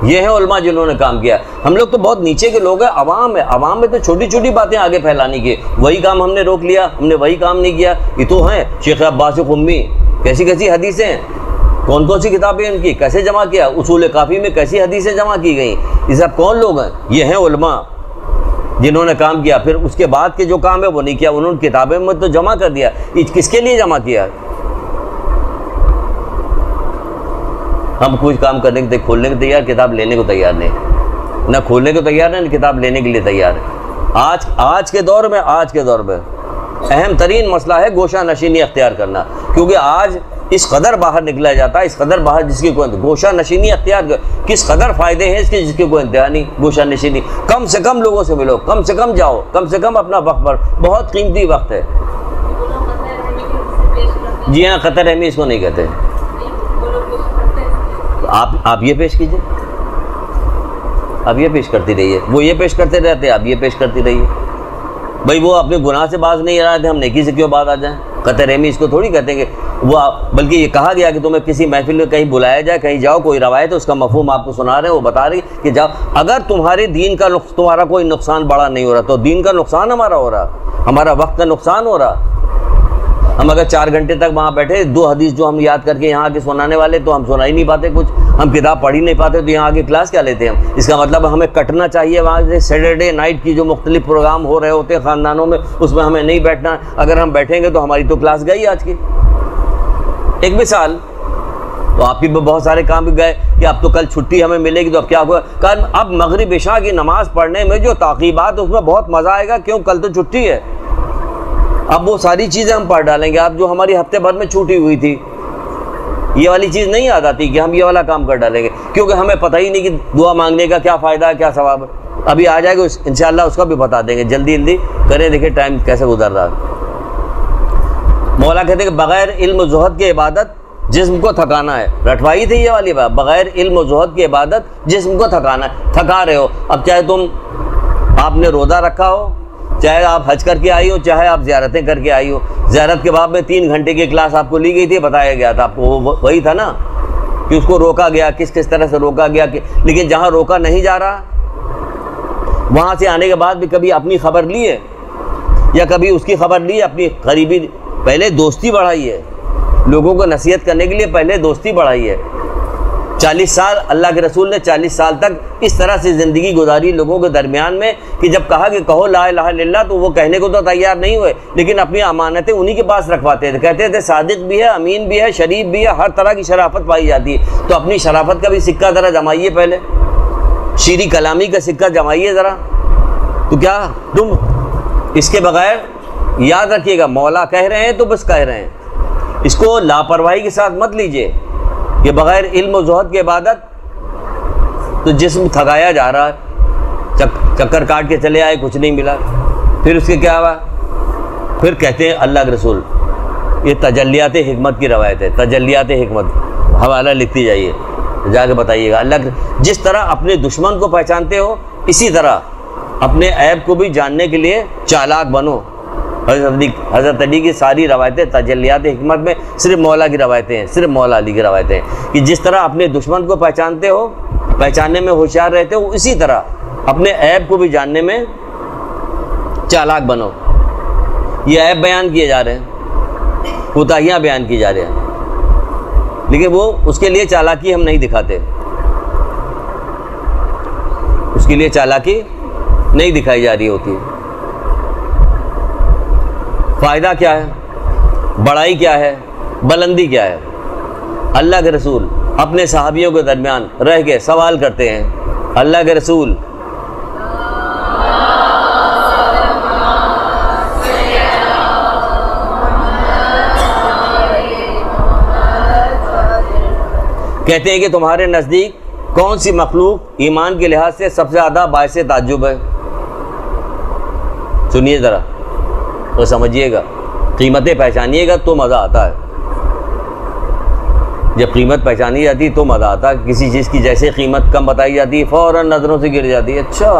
ये हैं उलमा जिन्होंने काम किया। हम लोग तो बहुत नीचे के लोग हैं, अवाम है, अवाम में तो छोटी छोटी बातें आगे फैलाने की, वही काम हमने रोक लिया, हमने वही काम नहीं किया। ये तो हैं शेख अब्बास कुम्मी, कैसी कैसी हदीसें हैं, कौन कौन सी किताबें इनकी, कैसे जमा किया, उसूल काफ़ी में कैसी हदीसें जमा की गई। ये सब कौन लोग हैं? ये हैं उलमा जिन्होंने काम किया। फिर उसके बाद के जो काम है वो नहीं किया, उन्होंने किताबें में तो जमा कर दिया। किसके लिए जमा किया? हम कुछ काम करने के खोलने को तैयार, किताब लेने को तैयार नहीं, ना खोलने को तैयार है ना किताब लेने के लिए तैयार है। आज के दौर में अहम तरीन मसला है गोशा नशीनी अख्तियार करना, क्योंकि आज इस कदर बाहर निकला जाता है, इस कदर बाहर जिसकी कोई गोशा नशीनी अख्तियार किस कदर फ़ायदे हैं इसके जिसके कोई इंतहा नहीं। गोशा नशीनी, कम से कम लोगों से मिलो, कम से कम जाओ, कम से कम अपना वक्त पर, बहुत कीमती वक्त है। जी हाँ, क़तर रहमी इसको नहीं कहते। आप ये पेश कीजिए, आप ये पेश करती रहिए, वो ये पेश करते रहते हैं, आप ये पेश करती रहिए। भाई वो अपने गुनाह से बाज नहीं आ रहे थे, हम नेकी से क्यों बाज आ जाएं? क़तर रहमी इसको थोड़ी कहते हैं कि वो, बल्कि ये कहा गया कि तुम्हें किसी महफिल में कहीं बुलाया जाए, कहीं जाओ, कोई रवायत है उसका मफहूम आपको सुना रहे हैं, वो बता रही कि जाओ, अगर तुम्हारे दीन का तुम्हारा कोई नुकसान बड़ा नहीं हो रहा तो दीन का नुकसान हमारा हो रहा, हमारा वक्त का नुकसान हो रहा। हम अगर 4 घंटे तक वहाँ बैठे, 2 हदीस जो हम याद करके यहाँ आके सुनाने वाले, तो हम सुना ही नहीं पाते कुछ, हम किताब पढ़ ही नहीं पाते, तो यहाँ आगे क्लास क्या लेते हैं हम? इसका मतलब हमें कटना चाहिए वहाँ से। सैटरडे नाइट की जो मुख्तलिफ प्रोग्राम हो रहे होते हैं ख़ानदानों में, उसमें हमें नहीं बैठना। अगर हम बैठेंगे तो हमारी तो क्लास गई आज की। एक मिसाल, तो आपकी बहुत सारे काम भी गए कि अब तो कल छुट्टी हमें मिलेगी, तो अब क्या होगा? कल अब मगरिब इशा की नमाज़ पढ़ने में जो ताक़ीबात, उसमें बहुत मज़ा आएगा, क्यों? कल तो छुट्टी है। अब वो सारी चीज़ें हम पढ़ डालेंगे, अब जो हमारी हफ्ते भर में छूटी हुई थी, ये वाली चीज़ नहीं याद आती कि हम ये वाला काम कर डालेंगे, क्योंकि हमें पता ही नहीं कि दुआ मांगने का क्या फ़ायदा है, क्या सवाब है। अभी आ जाएगा इंशाअल्लाह, उसका भी बता देंगे। जल्दी जल्दी करें, देखिए टाइम कैसे गुजर रहा है। मौला कहते हैं कि बग़ैर इल्म ज़ुहद की इबादत जिस्म को थकाना है। रटवाई थी ये वाली बात, बग़ैर इल्म ज़ुहद की इबादत जिस्म को थकाना है। थका रहे हो, अब चाहे तुम आपने रोज़ा रखा हो, चाहे आप हज करके आई हो, चाहे आप ज़ियारतें करके आई हो। ज़ियारत के बाद में 3 घंटे की क्लास आपको ली गई थी, बताया गया था आपको, वही था ना कि उसको रोका गया, किस किस तरह से रोका गया कि, लेकिन जहाँ रोका नहीं जा रहा, वहाँ से आने के बाद भी कभी अपनी खबर ली है या कभी उसकी खबर ली है? अपनी करीबी, पहले दोस्ती बढ़ाई है, लोगों को नसीहत करने के लिए पहले दोस्ती बढ़ाई है। 40 साल अल्लाह के रसूल ने 40 साल तक इस तरह से ज़िंदगी गुजारी लोगों के दरमियान में कि जब कहा कि कहो ला इलाहा इल्लल्लाह, तो वो कहने को तो तैयार नहीं हुए, लेकिन अपनी अमानतें उन्हीं के पास रखवाते थे। कहते थे सादिक भी है, अमीन भी है, शरीफ भी है, हर तरह की शराफत पाई जाती है। तो अपनी शराफत का भी सिक्का ज़रा जमाइए, पहले शीरी कलामी का सिक्का जमाइए ज़रा। तो क्या तुम इसके बगैर, याद रखिएगा, मौला कह रहे हैं तो बस कह रहे हैं, इसको लापरवाही के साथ मत लीजिए कि बग़ैर इल्म ज़ुहद की इबादत तो जिस्म थकाया जा रहा है। चक्कर काट के चले आए, कुछ नहीं मिला, फिर उसके क्या हुआ? फिर कहते हैं अल्लाह के रसूल, ये तजल्लियात हिकमत की रवायत है, तजल्लियात हिकमत, हवाला लिखती जाइए, जाके बताइएगा। अल्लाह जिस तरह अपने दुश्मन को पहचानते हो, इसी तरह अपने ऐब को भी जानने के लिए चालाक बनो। हज़रत अली की सारी रवायतें तजल्लियात हिकमत में सिर्फ मौला की रवायतें हैं, सिर्फ मौला अली की रवायतें हैं कि जिस तरह अपने दुश्मन को पहचानते हो, पहचानने में होशियार रहते हो, इसी तरह अपने ऐब को भी जानने में चालाक बनो। ये ऐब बयान किए जा रहे हैं, कोताहियाँ बयान की जा रही हैं, लेकिन वो उसके लिए चालाकी हम नहीं दिखाते, उसके लिए चालाकी नहीं दिखाई जा रही होती। फ़ायदा क्या है, बड़ाई क्या है, बुलंदी क्या है? अल्लाह के रसूल अपने सहाबियों के दरमियान रह के सवाल करते हैं, अल्लाह के रसूल कहते हैं कि तुम्हारे नज़दीक कौन सी मखलूक ईमान के लिहाज से सबसे ज़्यादा बायसे ताज्जुब है? सुनिए ज़रा तो समझिएगा, कीमतें पहचानिएगा तो मज़ा आता है। जब कीमत पहचानी जाती है तो मज़ा आता है। किसी चीज़ की जैसे कीमत कम बताई जाती है फ़ौरन नज़रों से गिर जाती है। अच्छा,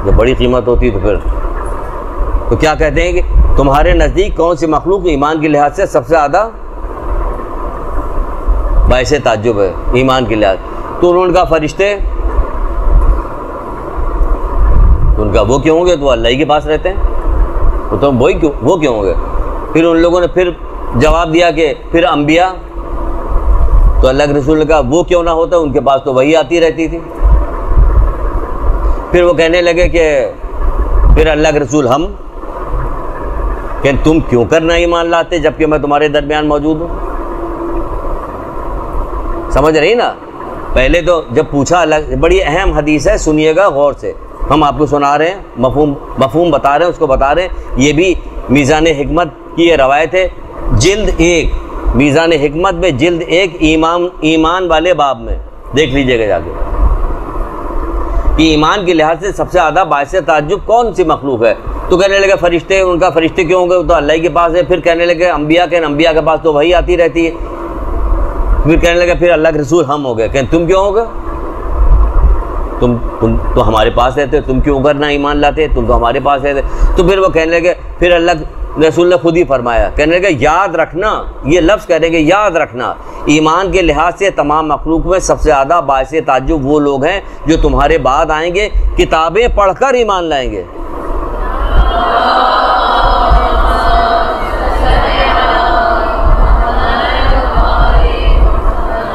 जब बड़ी कीमत होती है तो फिर तो क्या कहते हैं कि तुम्हारे नज़दीक कौन सी मखलूक ईमान के लिहाज से सबसे ज़्यादा बायसे ताज्जुब है ईमान के लिहाज? तो उनका फरिश्ते, उनका वो क्यों होंगे? तो अल्लाह ही के पास रहते हैं, तो वही क्यों, वो क्यों होंगे? फिर उन लोगों ने फिर जवाब दिया कि फिर अंबिया, तो अल्लाह के रसूल ने कहा वो क्यों ना होता, उनके पास तो वही आती रहती थी। फिर वो कहने लगे कि फिर अल्लाह के रसूल हम कि तुम क्यों करना ईमान लाते जबकि मैं तुम्हारे दरमियान मौजूद हूँ? समझ रही ना? पहले तो जब पूछा, अलग बड़ी अहम हदीस है, सुनिएगा गौर से, हम आपको सुना रहे हैं, मफहूम बता रहे हैं, उसको बता रहे हैं। ये भी मीज़ान हिकमत की ये रवायत है, जिल्द 1, मीज़ान हिकमत में जिल्द 1 ईमान वाले बाब में देख लीजिएगा जाके कि ईमान के लिहाज से सबसे ज़्यादा बायसे ताज्जुब कौन सी मखलूक है? तो कहने लगे फरिश्ते, उनका फरिश्ते क्यों होंगे, तो अल्लाह के पास है। फिर कहने लगे अंबिया के पास तो वही आती रहती है। फिर कहने लगे फिर अल्लाह के रसूल हम हो गए, कहते तुम क्यों हो गए? तुम तो हमारे पास रहते, तुम क्यों करना ईमान लाते, तुम तो हमारे पास रहते। तो फिर वो कहने लगे, फिर अल्लाह रसूल ने खुद ही फरमाया, कहने लगे याद रखना, ये लफ्ज़ करेंगे याद रखना, ईमान के लिहाज से तमाम मखलूक में सबसे ज़्यादा बायसे ताज्जुब वो लोग हैं जो तुम्हारे बाद आएंगे, किताबें पढ़कर ईमान लाएंगे।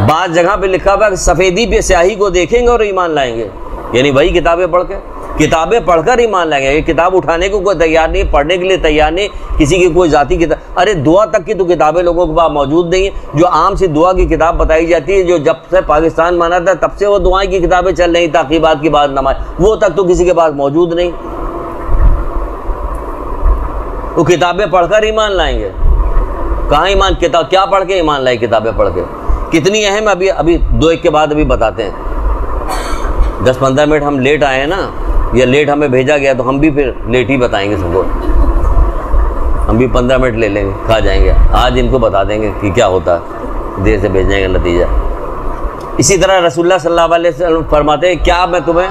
बात जगह पे लिखा हुआ है सफ़ेदी पे स्याही को देखेंगे और ईमान लाएंगे, यानी वही किताबें पढ़कर ईमान लाएंगे। ये किताब उठाने को कोई तैयार नहीं, पढ़ने के लिए तैयार नहीं, किसी की कोई जाती किताब। अरे दुआ तक की तो किताबें लोगों के पास मौजूद नहीं है। जो आम सी दुआ की किताब बताई जाती है, जो जब से पाकिस्तान बना था तब से वो दुआएं की किताबें चल रही, ताक़ीबात की बात नमाज, वो तक तो किसी के पास मौजूद नहीं। वो किताबें पढ़कर ईमान लाएंगे। कहाँ ईमान, किताब क्या पढ़ के ईमान लाए? किताबें पढ़ के कितनी अहम, अभी 2-1 के बाद अभी बताते हैं। 10-15 मिनट हम लेट आए हैं ना, या लेट हमें भेजा गया, तो हम भी फिर लेट ही बताएंगे सबको। हम भी 15 मिनट ले लेंगे, खा जाएंगे। आज इनको बता देंगे कि क्या होता है, देर से भेजेंगे नतीजा। इसी तरह रसूलुल्लाह सल्लल्लाहु अलैहि वसल्लम फरमाते हैं, क्या मैं तुम्हें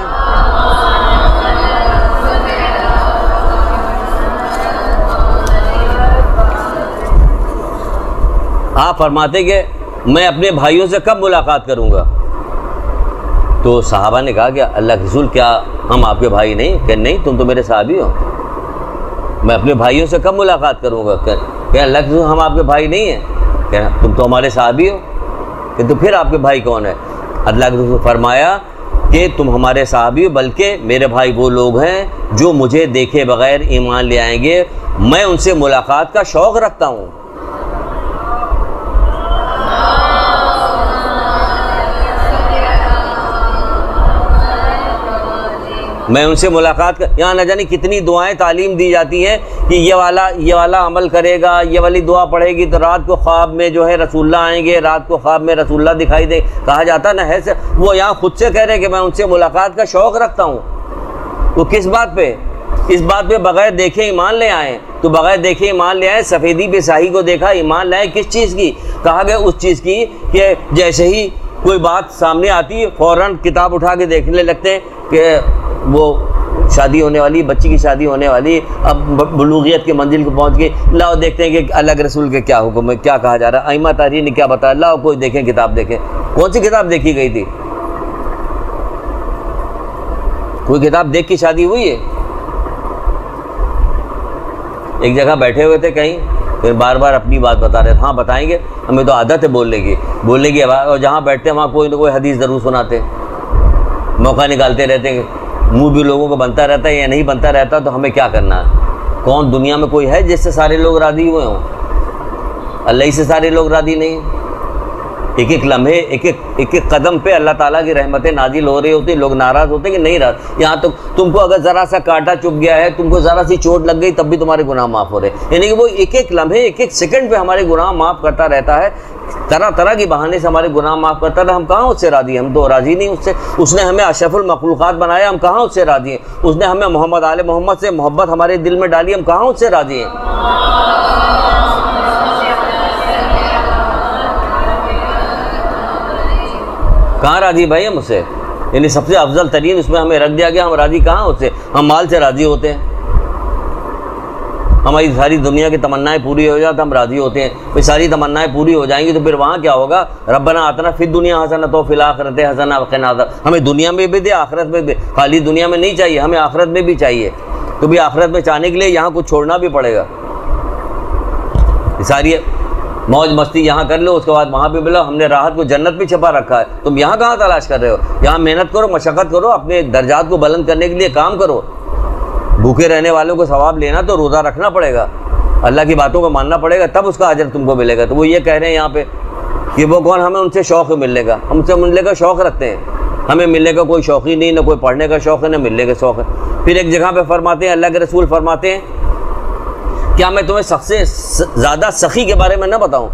आप फरमाते कि मैं अपने भाइयों से कब मुलाकात करूंगा? तो सहाबा ने कहा कि अल्लाह के रसूल क्या हम आपके भाई नहीं? कि नहीं, तुम तो मेरे साहबी हो, मैं अपने भाइयों से कब मुलाकात करूंगा? कि अल्लाह के रसूल हम आपके भाई नहीं हैं? कि तुम तो हमारे साहबी हो। कि तो फिर आपके भाई कौन है? अल्लाह के रसूल फरमाया कि तुम हमारे साहबी हो, बल्कि मेरे भाई वो लोग हैं जो मुझे देखे बगैर ईमान ले आएंगे, मैं उनसे मुलाकात का शौक़ रखता हूँ। मैं उनसे मुलाकात कर, यहाँ न जाने कितनी दुआएं तालीम दी जाती हैं कि ये वाला अमल करेगा, ये वाली दुआ पढ़ेगी तो रात को ख्वाब में जो है रसूलुल्लाह आएंगे, रात को ख्वाब में रसूलुल्लाह दिखाई दे, कहा जाता ना है से। वो यहाँ खुद से कह रहे हैं कि मैं उनसे मुलाकात का शौक़ रखता हूँ। वो किस बात पे? इस बात पे बगैर देखे ईमान ले आए। तो बगैर देखे ईमान ले आए, सफ़ेदी पे स्याही को देखा ईमान लाए। किस चीज़ की? कहा गया उस चीज़ की कि जैसे ही कोई बात सामने आती है फ़ौरन किताब उठा के देखने लगते हैं कि वो शादी होने वाली, बच्ची की शादी होने वाली, अब बुलूगियत की मंजिल को पहुंच गई, लाओ देखते हैं कि अल्लाह के रसूल के क्या हुक्म है, क्या कहा जा रहा है, अइम्मा तारीख ने क्या बताया, लाओ कोई देखें, किताब देखें। कौन सी किताब देखी गई थी? कोई किताब देख के शादी हुई है? एक जगह बैठे हुए थे कहीं, फिर बार बार अपनी बात बता रहे थे। हाँ बताएंगे, हमें तो आदत है बोलने की, और जहाँ बैठते हैं वहाँ कोई ना कोई हदीस ज़रूर सुनाते, मौका निकालते रहते हैं मुंह भी लोगों को बनता रहता है या नहीं बनता रहता, तो हमें क्या करना है? कौन दुनिया में कोई है जिससे सारे लोग राज़ी हुए हों? अल्लाह ही से सारे लोग राज़ी नहीं। एक एक लम्हे, एक एक कदम पे अल्लाह ताला की रहमतें नाजिल हो रही होती, लोग नाराज़ होते कि नहीं राज। यहाँ तो तुमको अगर ज़रा सा कांटा चुभ गया है, तुमको ज़रा सी चोट लग गई, तब भी तुम्हारे गुनाह माफ़ हो रहे। यानी कि वो एक एक लम्हे, एक एक सेकंड पे हमारे गुनाह माफ़ करता रहता है, तरह तरह की बहाने से हमारे गुनाह माफ़ करता है। हम कहाँ उससे राज़ी? हम तो राज़ी नहीं उससे। उसने हमें अशरफुल मखलूक़ात बनाया, हम कहाँ उससे राज़ी हैं? उसने हमें मोहम्मद आले मोहम्मद से मोहब्बत हमारे दिल में डाली, हम कहाँ उससे राज़ी हैं? कहाँ राज़ी भाई हम उससे? यानी सबसे अफजल तरीन उसमें हमें रख दिया गया, हम राज़ी कहाँ उससे? हम माल से राज़ी होते हैं, हमारी सारी दुनिया की तमन्नाएं पूरी हो जाए तो हम राज़ी होते हैं। भाई सारी तमन्नाएं पूरी हो जाएंगी तो फिर वहाँ क्या होगा? रब्बना आतना फिर दुनिया हसनत व फिल आखिरत हसना व क़िना अज़ाब। हमें दुनिया में भी दे, आखिरत में भी। खाली दुनिया में नहीं चाहिए, हमें आखिरत में भी चाहिए। तो भी आखिरत में चाहने के लिए यहाँ कुछ छोड़ना भी पड़ेगा। सारी मौज मस्ती यहाँ कर लो, उसके बाद वहाँ भी मिलो। हमने राहत को जन्नत भी छिपा रखा है, तुम यहाँ कहाँ तलाश कर रहे हो? यहाँ मेहनत करो, मशक्क़त करो, अपने दर्जात को बुलंद करने के लिए काम करो। भूखे रहने वालों को सवाब लेना तो रोज़ा रखना पड़ेगा, अल्लाह की बातों को मानना पड़ेगा, तब उसका अजर तुमको मिलेगा। तो वो ये कह रहे हैं यहाँ पे कि वो कौन? हमें उनसे शौक़ मिलने का, हमसे मिलने का शौक़ रखते हैं। हमें मिलने का कोई शौक़ ही नहीं, ना कोई पढ़ने का शौक़ है, ना मिलने का शौक़ है। फिर एक जगह पे फरमाते हैं, अल्लाह के रसूल फरमाते हैं, क्या मैं तुम्हें सबसे ज़्यादा सखी के बारे में ना बताऊँ?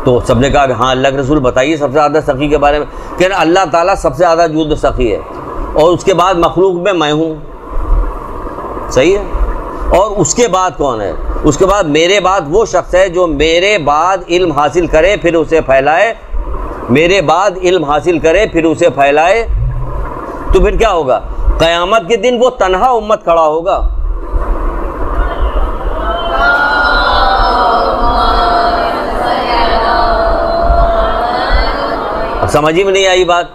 तो सबने कहा हाँ अल्लाह के रसूल बताइए सबसे ज़्यादा सखी के बारे में। कह रहे अल्लाह ताला सबसे ज़्यादा जुद सखी है, और उसके बाद मखलूक में मैं हूँ, सही है। और उसके बाद कौन है? उसके बाद मेरे बाद वो शख्स है जो मेरे बाद इल्म हासिल करे फिर उसे फैलाए, मेरे बाद इल्म हासिल करे फिर उसे फैलाए। तो फिर क्या होगा? क़यामत के दिन वो तन्हा उम्मत खड़ा होगा। समझ ही में नहीं आई बात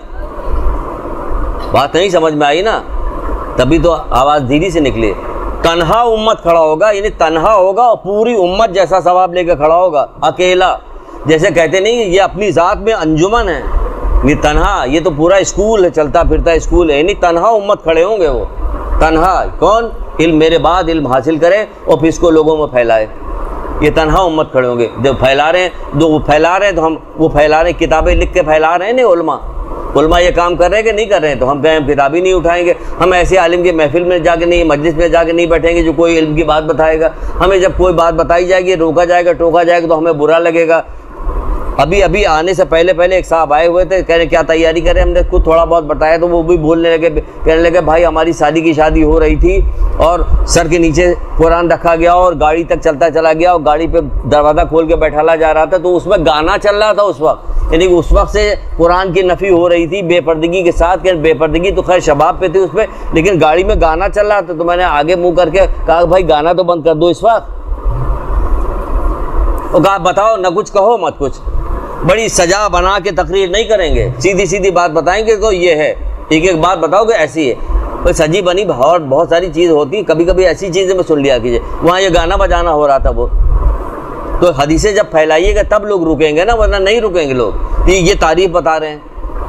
नहीं समझ में आई ना, तभी तो आवाज़ धीरे से निकली। तन्हा उम्मत खड़ा होगा, यानी तन्हा होगा और पूरी उम्मत जैसा सवाब लेकर खड़ा होगा, अकेला। जैसे कहते नहीं ये अपनी ज़ात में अंजुमन है, ये तन्हा, ये तो पूरा स्कूल है, चलता फिरता स्कूल है। यानी तन्हा उम्मत खड़े होंगे वो। तन्हा कौन? इल्म मेरे बाद इल्म हासिल करे और फिर इसको लोगों में फैलाए। ये तन्हा उम्मत खड़े होंगे। जब फैला रहे हैं, जो फैला रहे हैं, तो हम वो फैला रहे हैं, किताबें लिख के फैला रहे हैं ना उलमा ये काम कर रहे हैं कि नहीं कर रहे हैं? तो हम कहें हम किताब ही नहीं उठाएंगे, हम ऐसे आलिम की महफिल में जाके नहीं, मजलिस में जाके नहीं बैठेंगे जो कोई इल्म की बात बताएगा। हमें जब कोई बात बताई जाएगी, रोका जाएगा, टोका जाएगा, तो हमें बुरा लगेगा। अभी आने से पहले एक साहब आए हुए थे, कह रहे क्या तैयारी करें? हमने खुद थोड़ा बहुत बताया तो वो भी बोलने लगे, कहने लगे भाई हमारी शादी की शादी हो रही थी और सर के नीचे कुरान रखा गया और गाड़ी तक चलता चला गया और गाड़ी पे दरवाज़ा खोल के बैठाला जा रहा था, तो उसमें गाना चल रहा था उस वक्त। यानी उस वक्त से कुरान की नफ़ी हो रही थी बेपर्दगी के साथ। कि बेपर्दगी तो खैर शबाब पे थी उसमें, लेकिन गाड़ी में गाना चल रहा था। तो मैंने आगे मुँह करके कहा भाई गाना तो बंद कर दो इस वक्त। और कहा बताओ, न कुछ कहो मत कुछ, बड़ी सजा बना के तकरीर नहीं करेंगे, सीधी सीधी बात बताएंगे। तो ये है, एक एक बात बताओगे ऐसी है। कोई सजी बनी बहुत सारी चीज़ होती, कभी कभी ऐसी चीज़ें में सुन लिया कीजिए। वहाँ ये गाना बजाना हो रहा था वो, तो हदीसें जब फैलाइएगा तब लोग रुकेंगे ना, वरना नहीं रुकेंगे लोग। ये तारीफ़ बता रहे हैं,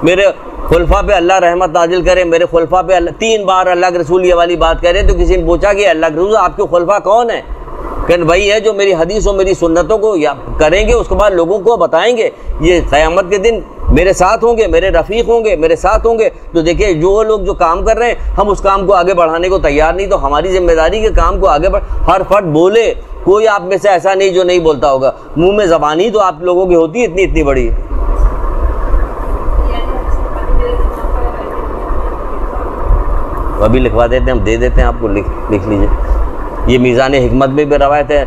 मेरे खुलफा पे अल्लाह रहमत नाजिल करे, मेरे खुलफा पे 3 बार अल्लाह के रसूल ये वाली बात कह रहे हैं। तो किसी ने पूछा कि अल्लाह के रसूल आपके खुलफा कौन है? कहने वही है जो मेरी हदीस और मेरी सुन्नतों को या करेंगे, उसके बाद लोगों को बताएंगे। ये क़यामत के दिन मेरे साथ होंगे, मेरे रफ़ीक होंगे, मेरे साथ होंगे। तो देखिए जो लोग जो काम कर रहे हैं, हम उस काम को आगे बढ़ाने को तैयार नहीं, तो हमारी जिम्मेदारी के काम को आगे बढ़। हर फर्द बोले, कोई आप में से ऐसा नहीं जो नहीं बोलता होगा। मुंह में ज़बान ही तो आप लोगों की होती है इतनी बड़ी। अभी लिखवा देते हैं, हम दे देते हैं आपको, लिख लीजिए। ये मीज़ान हिकमत में भी रवायत है,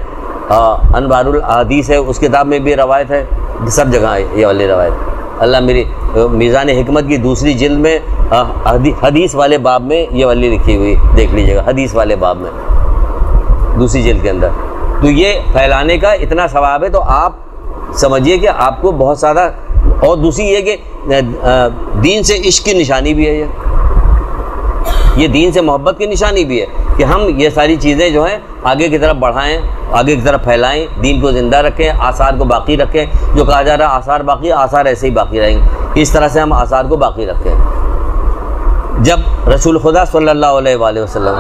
अनवारुल अहदीस है उस किताब में भी रवायत है, सब जगह है ये वाली रवायत। अल्लाह मेरी मीज़ान हिकमत की दूसरी जिल्द में हदीस वाले बाब में ये वाली लिखी हुई, देख लीजिएगा, हदीस वाले बाब में दूसरी जिल्द के अंदर। तो ये फैलाने का इतना सवाब है, तो आप समझिए कि आपको बहुत सारा। और दूसरी ये कि दीन से इश्क की निशानी भी है, ये दीन से मोहब्बत की निशानी भी है कि हम ये सारी चीज़ें जो हैं आगे की तरफ बढ़ाएं, आगे की तरफ फैलाएं, दीन को ज़िंदा रखें, आसार को बाकी रखें। जो कहा जा रहा है आसार बाकी, आसार ऐसे ही बाकी रहेंगे। इस तरह से हम आसार को बाकी रखें। जब रसूल खुदा सल्लल्लाहु अलैहि वसल्लम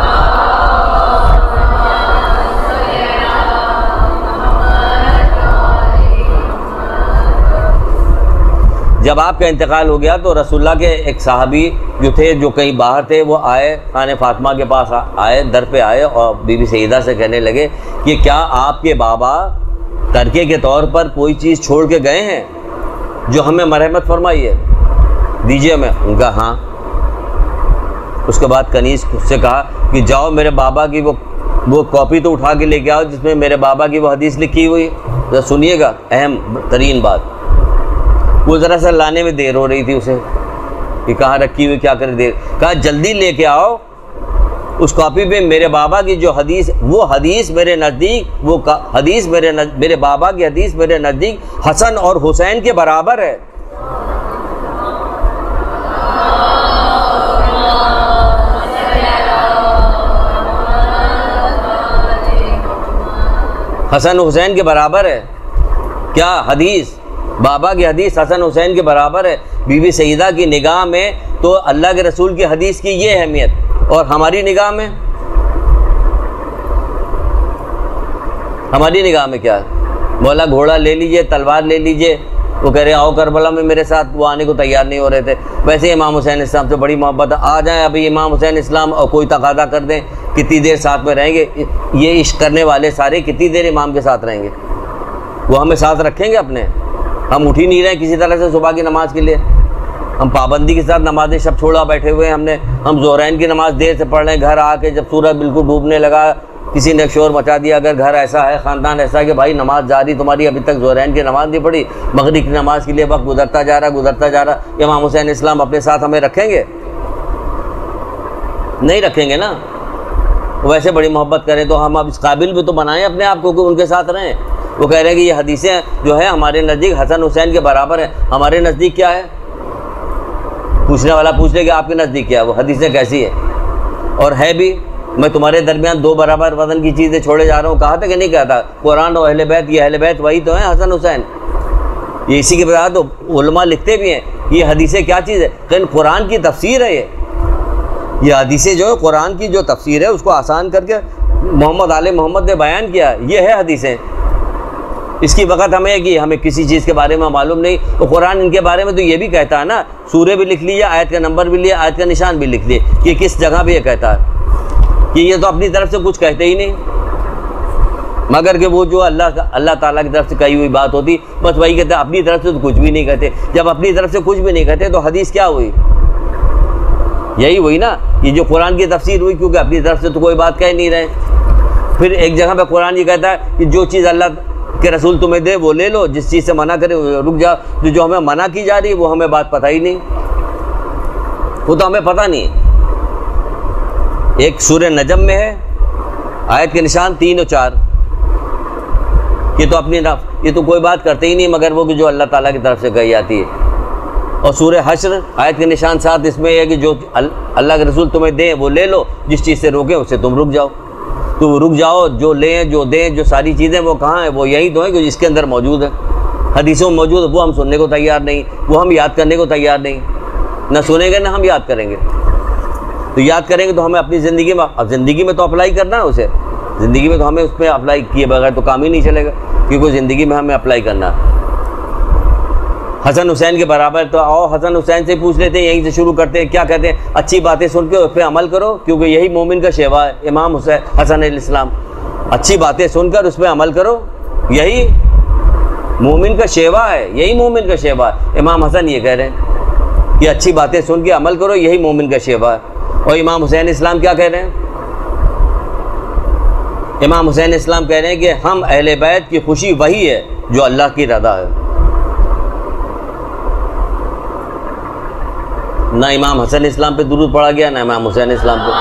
जब आपका इंतकाल हो गया तो रसूलुल्लाह के एक साहबी जो थे, जो कहीं बाहर थे, वो आए खाने फातिमा के पास आए, दर पे आए और बीबी सईदा से कहने लगे कि क्या आपके बाबा तरके के तौर पर कोई चीज़ छोड़ के गए हैं जो हमें मरहमत फरमाई है, दीजिए हमें। उनका हाँ। उसके बाद कनीज़ से कहा कि जाओ मेरे बाबा की वो कॉपी तो उठा के लेके आओ जिसमें मेरे बाबा की वो हदीस लिखी हुई। तो सुनिएगा अहम तरीन बात, वो ज़रा सा लाने में देर हो रही थी उसे कि कहाँ रखी हुई, क्या करे देर। कहा जल्दी लेके आओ उस कॉपी पे मेरे बाबा की जो हदीस, वो हदीस मेरे नज़दीक, वो हदीस मेरे बाबा की हदीस मेरे नज़दीक हसन और हुसैन के बराबर है। हसन हुसैन के बराबर है। क्या हदीस, बाबा की हदीस हसन हुसैन के बराबर है। बीबी सईदा की निगाह में तो अल्लाह के रसूल की हदीस की ये अहमियत, और हमारी निगाह में क्या है? मौला घोड़ा ले लीजिए, तलवार ले लीजिए, वो कह रहे आओ करबला में मेरे साथ, वो आने को तैयार नहीं हो रहे थे। वैसे इमाम हुसैन इस्लाम से बड़ी मोहब्बत है, आ जाएं अभी इमाम हुसैन इस्लाम और कोई तकादा कर दें, कितनी देर साथ में रहेंगे। ये इश्क करने वाले सारे कितनी देर इमाम के साथ रहेंगे? वो हमें साथ रखेंगे अपने? हम उठ ही नहीं रहे किसी तरह से सुबह की नमाज के लिए, हम पाबंदी के साथ नमाजें सब छोड़ा बैठे हुए हैं हमने। हम ज़ोहरैन की नमाज़ देर से पढ़ रहे हैं, घर आके जब सूरज बिल्कुल डूबने लगा किसी ने शोर मचा दिया। अगर घर ऐसा है, ख़ानदान ऐसा है कि भाई नमाज जारी तुम्हारी, अभी तक ज़ोहरैन की नमाज़ नहीं पढ़ी, मगरिब की नमाज के लिए वक्त गुजरता जा रहा, इमाम हुसैन इस्लाम अपने साथ हमें रखेंगे? नहीं रखेंगे ना। वैसे बड़ी मोहब्बत करें तो हम अब इस काबिल भी तो बनाएं अपने आप को कि उनके साथ रहें। वो कह रहे हैं कि ये हदीसें जो है हमारे नज़दीक हसन हुसैन के बराबर है। हमारे नज़दीक क्या है? पूछने वाला पूछ ले कि आपके नज़दीक क्या है, वो हदीसें कैसी है? और है भी, मैं तुम्हारे दरमियान दो बराबर वजन की चीज़ें छोड़े जा रहा हूँ, कहा था कि नहीं कहा था? कुरान और अहले बैत, ये अहले बैत वही तो हैं हसन हुसैन। ये इसी के बता तो उलमा लिखते भी हैं ये हदीसें क्या चीज़ है, लेकिन कुरान की तफसीर है ये हदीसें जो है कुरान की जो तफसीर है उसको आसान करके मोहम्मद आले मोहम्मद ने बयान किया, ये है हदीसें। इसकी वक़्त हमें कि हमें किसी चीज़ के बारे में मालूम नहीं, तो कुरान इनके बारे में तो ये भी कहता है ना, सूरे भी लिख लिया, आयत का नंबर भी लिया, आयत का निशान भी लिख लिए कि किस जगह पे ये कहता है कि ये तो अपनी तरफ से कुछ कहते ही नहीं, मगर कि वो जो अल्लाह ताला की तरफ से कही हुई बात होती बस वही कहते, अपनी तरफ से तो कुछ भी नहीं कहते। जब अपनी तरफ से कुछ भी नहीं कहते तो हदीस क्या हुई? यही हुई ना, ये जो कुरान की तफसीर हुई, क्योंकि अपनी तरफ से तो कोई बात कह नहीं रहे। फिर एक जगह पे कुरान ये कहता है कि जो चीज़ अल्लाह के रसूल तुम्हें दे वो ले लो, जिस चीज़ से मना करे रुक जाओ। तो जो हमें मना की जा रही है वो हमें बात पता ही नहीं, वो तो हमें पता नहीं। एक सूरह नजम में है, आयत के निशान 3 और 4, ये तो अपनी ये तो कोई बात करते ही नहीं मगर वो कि जो अल्लाह ताला की तरफ से कही जाती है। और सूरह हश्र आयत के निशान 7, इसमें यह है कि जो अल्लाह के रसूल तुम्हें दें वो ले लो, जिस चीज़ से रोकें उससे तुम रुक जाओ। तो रुक जाओ, जो लें जो दें जो सारी चीज़ें वो कहाँ हैं? वो यही तो है कि जिसके अंदर मौजूद है, हदीसों में मौजूद है। वो हम सुनने को तैयार नहीं, वो हम याद करने को तैयार नहीं, ना सुनेंगे ना हम याद करेंगे। तो याद करेंगे तो हमें अपनी ज़िंदगी में, अब ज़िंदगी में तो अप्लाई करना है उसे, ज़िंदगी में तो हमें उस पर अप्लाई किए बगैर तो काम ही नहीं चलेगा, क्योंकि ज़िंदगी में हमें अप्लाई करना है। हसन हुसैन के बराबर, तो आओ हसन हुसैन से पूछ लेते हैं, यहीं से शुरू करते हैं। क्या कहते हैं? अच्छी बातें सुन के उस पर अमल करो, क्योंकि यही मोमिन का शेवा है। इमाम हुसैन हसन अलैहिस्सलाम, अच्छी बातें सुनकर उस पर अमल करो, यही मोमिन का शेवा है, यही मोमिन का शेवा है। इमाम हसन ये कह रहे हैं कि अच्छी बातें सुन के अमल करो, यही मोमिन का शेवा है। और इमाम हुसैन इस्लाम क्या कह रहे हैं? इमाम हुसैन इस्लाम कह रहे हैं कि हम अहले बैत की खुशी वही है जो अल्लाह की रज़ा है। ना इमाम हसन इस्लाम पे दुरूद पढ़ा गया, ना इमाम हुसैन इस्लाम पे।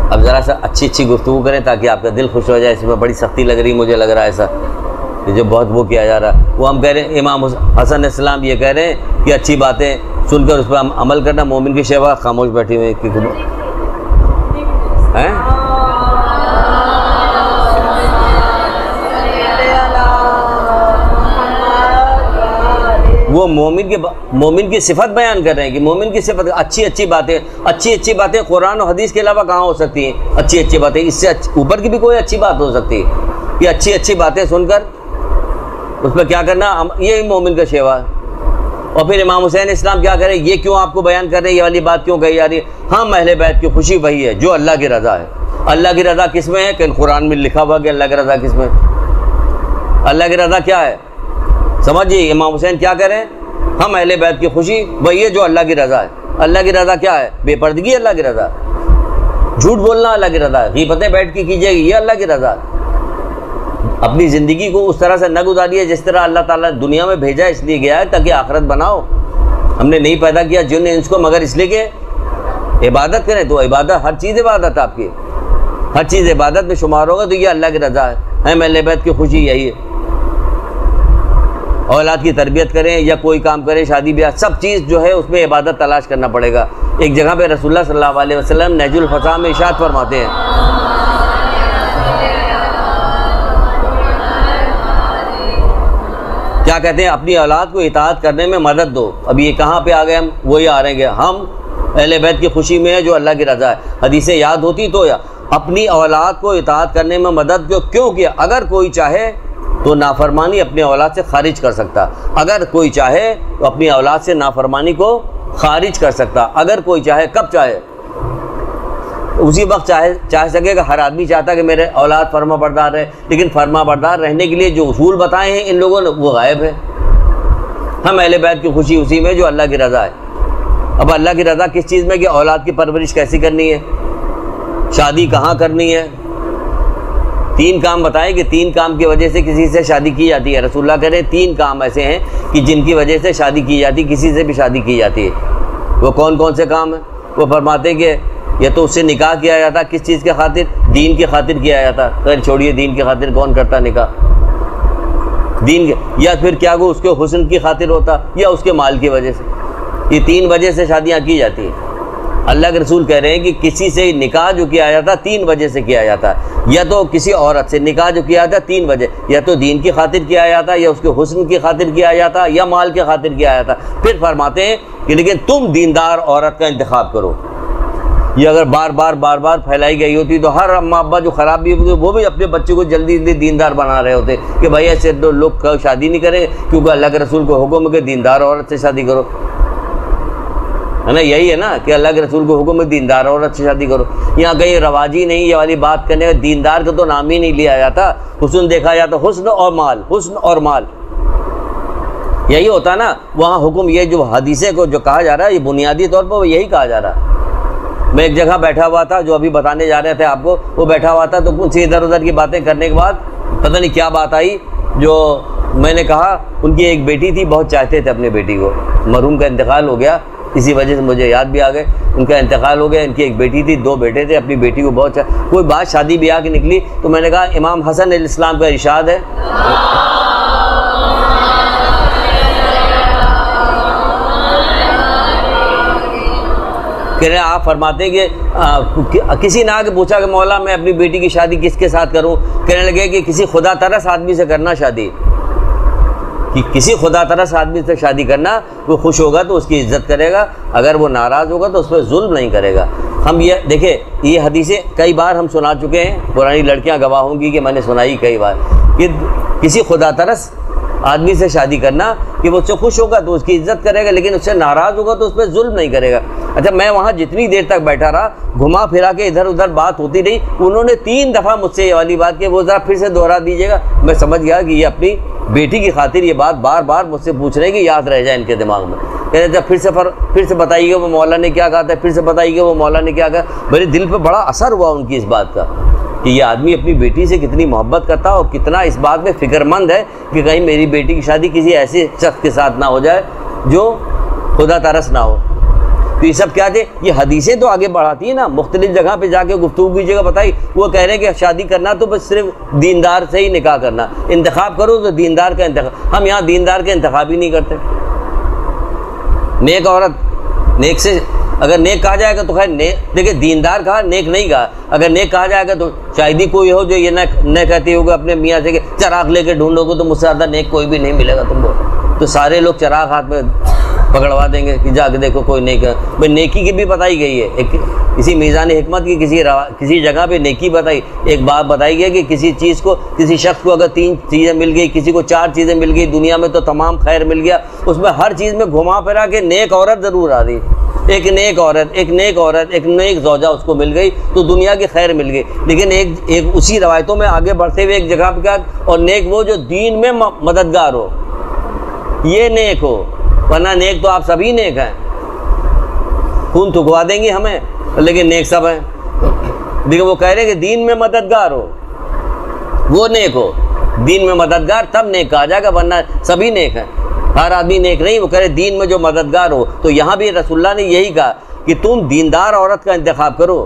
अब ज़रा सा अच्छी गुफ्तगू करें ताकि आपका दिल खुश हो जाए। इसमें बड़ी सख्ती लग रही मुझे, लग रहा है ऐसा जो बहुत वो किया जा रहा है। वो हम कह रहे हैं इमाम हसन इस्लाम ये कह रहे हैं कि अच्छी बातें सुनकर उस पर अमल करना मोमिन की शेवा। खामोश बैठी हुई हैं। मोमिन की सिफत बयान कर रहे हैं कि मोमिन की सिफत अच्छी अच्छी बातें कुरान और हदीस के अलावा कहाँ हो सकती हैं? अच्छी अच्छी बातें, इससे ऊपर की भी कोई अच्छी बात हो सकती है कि अच्छी अच्छी बातें सुनकर उस पर क्या करना, ये मोमिन का शेवा है। और फिर इमाम हुसैन इस्लाम क्या करें, ये क्यों आपको बयान कर रहे हैं, ये वाली बात क्यों कही जा रही है? हम अहले बैत की खुशी वही है जो अल्लाह की रज़ा है। अल्लाह की रज़ा किस में है? कि कुरान में लिखा हुआ कि अल्लाह की रज़ा किस में? अल्लाह की रज़ा क्या है समझिए। इमाम हुसैन क्या करें, हम अहले बैत की खुशी वही है जो अल्लाह की रज़ा है। अल्लाह की रज़ा क्या है? बेपर्दगी अल्लाह की रज़ा, झूठ बोलना अल्लाह की रज़ा है, गीबतें बैठ के कीजिएगी ये अल्लाह की रज़ा है। अपनी ज़िंदगी को उस तरह से न गुजारिए जिस तरह अल्लाह ताला दुनिया में भेजा इसलिए गया है ताकि आखिरत बनाओ। हमने नहीं पैदा किया जिन इंस को मगर इसलिए कि इबादत करें, तो इबादत हर चीज़ इबादत आपकी, हर चीज़ इबादत में शुमार होगा, तो ये अल्लाह की रज़ा है। अहले बैत की खुशी यही है। औलाद की तरबियत करें या कोई काम करें, शादी ब्याह, सब चीज़ जो है उसमें इबादत तलाश करना पड़ेगा। एक जगह पे रसूलुल्लाह सल्लल्लाहु अलैहि वसल्लम नहजुल फसा में इरशाद फरमाते हैं, क्या कहते हैं, अपनी औलाद को इताअत करने में मदद दो। अब ये कहाँ पे आ गए हम, वही आ रहे हैं, हम अहले बैत की खुशी में है जो अल्लाह की रज़ा है। हदीसें याद होती तो या अपनी औलाद को इताअत करने में मदद क्यों किया? अगर कोई चाहे तो नाफरमानी अपनी औलाद से खारिज कर सकता, अगर कोई चाहे तो अपनी औलाद से नाफरमानी को खारिज कर सकता, अगर कोई चाहे, कब चाहे? उसी वक्त चाह सकेगा। हर आदमी चाहता है कि मेरे औलाद फर्मा बरदार रहे, लेकिन फर्मा बरदार रहने के लिए जो उसूल बताए हैं इन लोगों ने वो गायब है। हम अहले बैत की खुशी उसी में जो अल्लाह की रज़ा है। अब अल्लाह की रज़ा किस चीज़ में कि औलाद की परवरिश कैसी करनी है, शादी कहाँ करनी है। 3 काम बताएं कि 3 काम की वजह से किसी से शादी की जाती है। रसूलुल्लाह कह रहे हैं 3 काम ऐसे हैं कि जिनकी वजह से शादी की जाती है, किसी से भी शादी की जाती है। वो कौन कौन से काम है? वो फरमाते कि या तो उससे निकाह किया जाता, किस चीज़ के खातिर? दीन की खातिर किया जाता। खैर छोड़िए, दीन की खातिर कौन करता निकाह, दीन के, या फिर क्या वो उसके हुस्न की खातिर होता या उसके माल की वजह से। ये 3 वजह से शादियाँ की जाती हैं। अल्लाह के रसूल कह रहे हैं कि किसी से निकाह जो किया जाता 3 वजह से किया जाता है। या तो किसी औरत से निकाह जो किया जाता 3 वजह, या तो दीन की खातिर किया जाता, या उसके हुस्न की खातिर किया जाता, या माल की खातिर किया जाता। फिर फरमाते हैं कि लेकिन तुम दीनदार औरत का इंतखाब करो। ये अगर बार बार फैलाई गई होती तो हर अम्मा अब्बा जो ख़राब भी होते वो भी अपने बच्चे को जल्दी दीनदार बना रहे होते कि भाई ऐसे तो लोग शादी नहीं करें, क्योंकि अल्लाह के रसूल को हुक्म है कि दीनदार औरत से शादी करो, है ना। यही है ना कि अल्लाह के रसूल को हुक्म है दीनदार औरत से शादी करो। यहाँ कहीं रवाजी नहीं ये वाली बात करने का, दीनदार का तो नाम ही नहीं लिया जाता। हुस्न देखा जाता, हुस्न और माल, हुस्न और माल, यही होता ना वहाँ हुक्म। ये जो हदीसें को जो कहा जा रहा है ये बुनियादी तौर पर यही कहा जा रहा है। मैं एक जगह बैठा हुआ था, जो अभी बताने जा रहे थे आपको, वो बैठा हुआ था तो कुछ इधर उधर की बातें करने के बाद पता नहीं क्या बात आई, जो मैंने कहा उनकी एक बेटी थी, बहुत चाहते थे अपनी बेटी को, मरहूम का इंतकाल हो गया, इसी वजह से मुझे याद भी आ गए, उनका इंतकाल हो गया। इनकी एक बेटी थी, 2 बेटे थे, अपनी बेटी को बहुत कोई बात शादी ब्याह की निकली तो मैंने कहा इमाम हसन अलैहिस्सलाम का इरशाद है, कह रहे आप फरमाते हैं कि किसी ने आके पूछा कि मौला मैं अपनी बेटी की शादी किसके साथ करूं? कहने लगे कि किसी खुदा तरस आदमी से करना शादी, कि किसी खुदा तरस आदमी से शादी करना, वो खुश होगा तो उसकी इज्जत करेगा, अगर वो नाराज़ होगा तो उस पर जुल्म नहीं करेगा। हम ये देखिए, ये हदीसें कई बार हम सुना चुके हैं, पुरानी लड़कियां गवाह होंगी कि मैंने सुनाई कई बार कि किसी खुदा तरस आदमी से शादी करना कि वो उससे खुश होगा तो उसकी इज्जत करेगा, लेकिन उससे नाराज़ होगा तो उस पर जुल्म नहीं करेगा। अच्छा, मैं वहाँ जितनी देर तक बैठा रहा, घुमा फिरा के इधर उधर बात होती रही, उन्होंने 3 दफ़ा मुझसे ये वाली बात की, वो ज़रा फिर से दोहरा दीजिएगा। मैं समझ गया कि ये अपनी बेटी की खातिर ये बात बार बार मुझसे पूछ रहे हैं कि याद रह जाए इनके दिमाग में। कह रहे थे फिर से बताइएगा वो मौला ने क्या कहा था, फिर से बताइएगा वो मौला ने क्या कहा। मेरे दिल पर बड़ा असर हुआ उनकी इस बात का कि ये आदमी अपनी बेटी से कितनी मोहब्बत करता है और कितना इस बात में फ़िक्रमंद है कि कहीं मेरी बेटी की शादी किसी ऐसे शख्स के साथ ना हो जाए जो खुदा तरस ना हो। तो ये सब क्या थे, ये हदीसें तो आगे बढ़ाती है ना, मुख्तलिफ जगह पे जाके गुफ्तगू की जगह बताई, वो कह रहे हैं कि शादी करना तो बस सिर्फ दीनदार से ही निकाह करना, इंतखाब करो तो दीनदार का इंतखाब। हम यहाँ दीनदार का इंतखाब ही नहीं करते। नेक औरत, नेक से अगर नेक कहा जाएगा तो खैर देखिए, दीनदार कहा, नेक नहीं कहा। अगर नेक कहा जाएगा तो शायद ही कोई हो जो ये न कहती होगा अपने मियाँ से कि चिराग लेके ढूंढोगे तो मुझसे ज़्यादा नेक कोई भी नहीं मिलेगा तुमको। तो सारे लोग चिराग हाथ में पकड़वा देंगे कि जाके देखो कोई नेक है। भाई नेकी की भी बताई गई है, एक इसी मीज़ान हिकमत की किसी जगह पे नेकी बताई, एक बात बताई गई कि किसी चीज़ को, किसी शख्स को अगर 3 चीज़ें मिल गई, किसी को 4 चीज़ें मिल गई, दुनिया में तो तमाम खैर मिल गया। उसमें हर चीज़ में घुमा फिरा के नेक औरत ज़रूर आ रही, एक नेक औरत, एक नेक औरत, एक नेक ज़ौजा उसको मिल गई तो दुनिया की खैर मिल गई। लेकिन एक उसी रवायतों में आगे बढ़ते हुए एक जगह पर क्या, और नेक वो जो दीन में मददगार हो, ये नेक हो, वरना नेक तो आप सभी नेक हैं, खून थुकवा देंगे हमें, लेकिन नेक सब हैं। देखिए वो कह रहे हैं कि दीन में मददगार हो, वो नेक हो, दीन में मददगार तब नेक कहा जाएगा, वरना सभी नेक हैं, हर आदमी नेक नहीं। वो कह रहे दीन में जो मददगार हो। तो यहाँ भी रसूलुल्लाह ने यही कहा कि तुम दीनदार औरत का इंतखाब करो।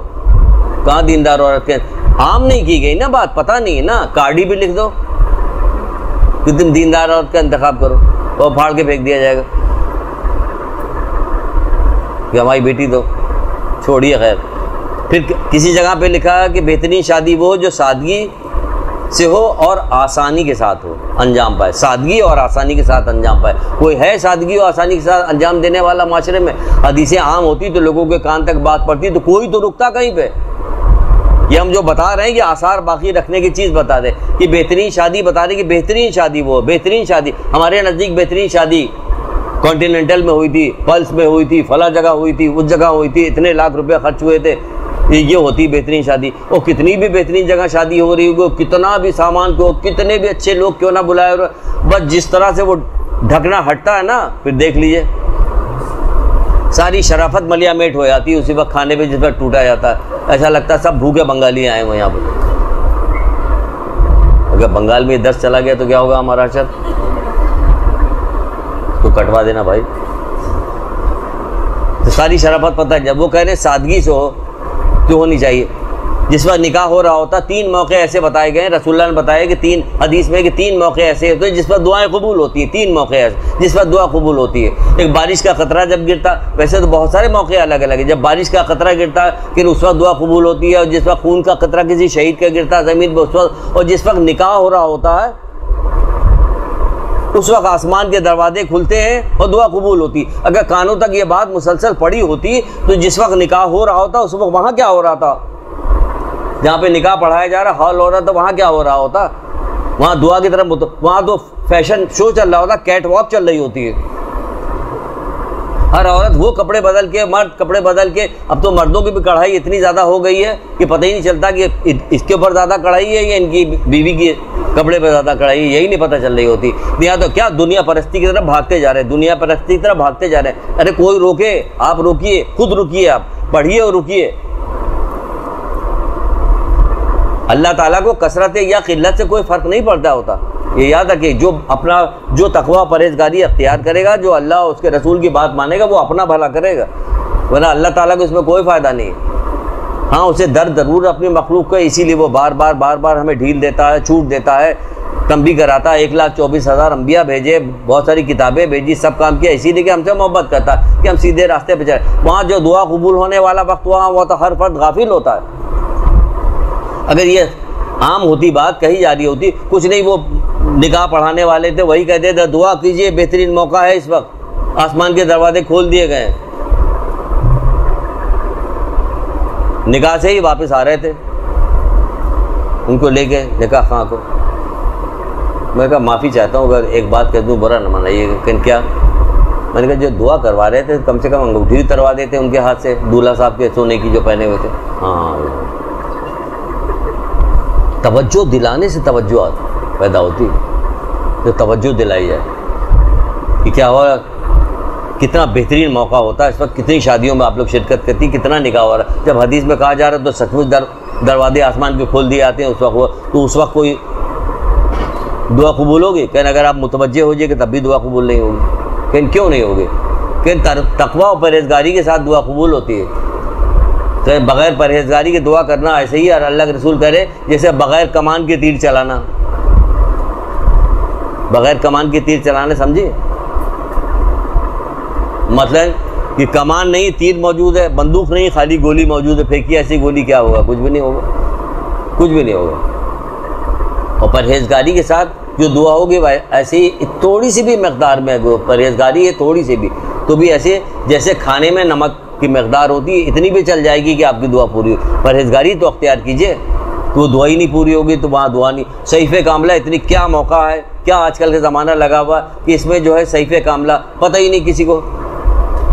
कहाँ दीनदार औरत के, आम नहीं की गई ना बात, पता नहीं है ना, कार्डी भी लिख दो कि तुम दीनदार औरत का इंतखाब करो, और फाड़ के फेंक दिया जाएगा कि हमारी बेटी तो छोड़िए। खैर फिर किसी जगह पे लिखा है कि बेहतरीन शादी वो जो सादगी से हो और आसानी के साथ हो, अंजाम पाए, सादगी और आसानी के साथ अंजाम पाए। कोई है सादगी और आसानी के साथ अंजाम देने वाला माशरे में? हदीसें आम होती तो लोगों के कान तक बात पड़ती तो कोई तो रुकता कहीं पे। ये हम जो बता रहे हैं कि आसार बाकी रखने की चीज़ बता दें कि बेहतरीन शादी बता रहे कि बेहतरीन शादी वो, बेहतरीन शादी हमारे नज़दीक बेहतरीन शादी कॉन्टिनेंटल में हुई थी, पल्स में हुई थी, फला जगह हुई थी, उस जगह हुई थी, इतने लाख रुपए खर्च हुए थे, ये होती बेहतरीन शादी। और कितनी भी बेहतरीन जगह शादी हो रही होगी, कितना भी सामान क्यों, कितने भी अच्छे लोग क्यों ना बुलाए, बस जिस तरह से वो ढकना हटता है ना, फिर देख लीजिए सारी शराफत मलिया मेट हो जाती है उसी वक्त खाने पे जिस पर टूटा जाता है। ऐसा लगता है सब भूखे बंगाली आए हुए यहाँ पर। अगर बंगाल में 10 चला गया तो क्या होगा हमारा अशर? तो कटवा देना भाई। तो सारी शराफत पता है। जब वो कह रहे सादगी से हो तो होनी चाहिए। जिस वक्त निकाह हो रहा होता 3 मौके ऐसे बताए गए, रसूलुल्लाह ने बताया कि 3 हदीस में कि 3 मौके ऐसे होते हैं जिस पर दुआएं कबूल होती हैं। 3 मौके ऐसे जिस पर दुआ कबूल होती है। एक बारिश का खतरा जब गिरता, वैसे तो बहुत सारे मौके अलग अलग है, जब बारिश का खतरा गिरता कि उस वक्त दुआ कबूल होती है, और जिस वक्त खून का खतरा किसी शहीद का गिरता ज़मीन पर उस वक्त, और जिस वक्त निकाह हो रहा होता है उस वक्त आसमान के दरवाजे खुलते हैं और दुआ कबूल होती। अगर कानों तक ये बात मुसलसल पड़ी होती तो जिस वक्त निकाह हो रहा होता उस वक्त वहाँ क्या हो रहा था, जहाँ पे निकाह पढ़ाया जा रहा, हॉल हो रहा था, वहाँ क्या हो रहा होता? वहाँ दुआ की तरफ, वहाँ तो फैशन शो चल रहा होता, कैट वॉक चल रही होती है। हर औरत वो कपड़े बदल के, मर्द कपड़े बदल के। अब तो मर्दों की भी कढ़ाई इतनी ज़्यादा हो गई है कि पता ही नहीं चलता कि इसके ऊपर ज़्यादा कढ़ाई है या इनकी बीवी की कपड़े पर ज़्यादा कढ़ाई है, यही नहीं पता चल रही होती। यहाँ तो क्या दुनिया परस्ती की तरफ भागते जा रहे हैं, दुनिया परस्ती की तरफ भागते जा रहे हैं। अरे कोई रोके, आप रोकिए, खुद रुकिए, आप पढ़िए और रुकिए। अल्लाह ताला को कसरत या किल्लत से कोई फ़र्क नहीं पड़ता होता। ये याद रखिए, जो तकवा परहेजगारी अख्तियार करेगा, जो अल्लाह और उसके रसूल की बात मानेगा, वो अपना भला करेगा, वरना अल्लाह ताला को इसमें कोई फ़ायदा नहीं। हाँ, उसे दर्द ज़रूर अपनी मखलूक का, इसीलिए वो बार बार हमें ढील देता है, छूट देता है, तंबी कराता है। 1,24,000 अम्बिया भेजे, बहुत सारी किताबें भेजी, सब काम किया, इसीलिए कि हमसे मोहब्बत करता है कि हम सीधे रास्ते पर चले। वहाँ जो दुआ कबूल होने वाला वक्त हुआ, वो तो हर फर्द गाफिल होता है। अगर ये आम होती बात कही जा रही होती, कुछ नहीं, वो निकाह पढ़ाने वाले थे वही कहते थे दुआ कीजिए, बेहतरीन मौका है इस वक्त, आसमान के दरवाजे खोल दिए गए। निकाह से ही वापस आ रहे थे, उनको लेके निकाह खां को। मैं कहा माफ़ी चाहता हूँ अगर एक बात कह दूँ, बुरा न मनाइएगा। लेकिन क्या, मैंने कहा जो दुआ करवा रहे थे कम से कम अंगूठी भी करवा देते उनके हाथ से, दूल्हा साहब के सोने की जो पहने हुए थे। हाँ, तवज्जो दिलाने से तवज्जो पैदा होती है, तो तवज्जो दिलाई जाए कि क्या हो रहा, कितना बेहतरीन मौका होता है इस वक्त, कितनी शादियों में आप लोग शिरकत करती, कितना निकाह हो रहा है। जब हदीस में कहा जा रहा है तो सचमुच दरवाजे आसमान के खोल दिए जाते हैं उस वक्त, तो उस वक्त कोई दुआ कबूल होगी? कहना अगर आप मुतवज्जे हो जाएगी तब भी दुआ कबूल नहीं होगी। कहन क्यों नहीं होगी? कहन तकवा और परहेजगारी के साथ दुआ कबूल होती है। तो बग़ैर परहेजगारी की दुआ करना ऐसे ही, और अल्लाह के रसूल कह रहे जैसे बग़ैर कमान के तीर चलाना। बग़ैर कमान के तीर चलाने समझिए, मतलब कि कमान नहीं, तीर मौजूद है, बंदूक नहीं, खाली गोली मौजूद है, फेंकी ऐसी गोली, क्या होगा? कुछ भी नहीं होगा, कुछ भी नहीं होगा। और परहेजगारी के साथ जो दुआ होगी वह ऐसे ही थोड़ी सी भी मकदार में, वो परहेजगारी है थोड़ी सी भी, तो भी ऐसे जैसे खाने में नमक की मकदार होती है इतनी भी चल जाएगी कि आपकी दुआ पूरी हो। परहेजगारी तो अख्तियार कीजिए, तो वो दुआ ही नहीं पूरी होगी तो वहाँ दुआ नहीं। सहीफ़े कामला इतनी क्या मौका है, क्या आजकल का ज़माना लगा हुआ कि इसमें जो है सहीफ़े कामला पता ही नहीं किसी को,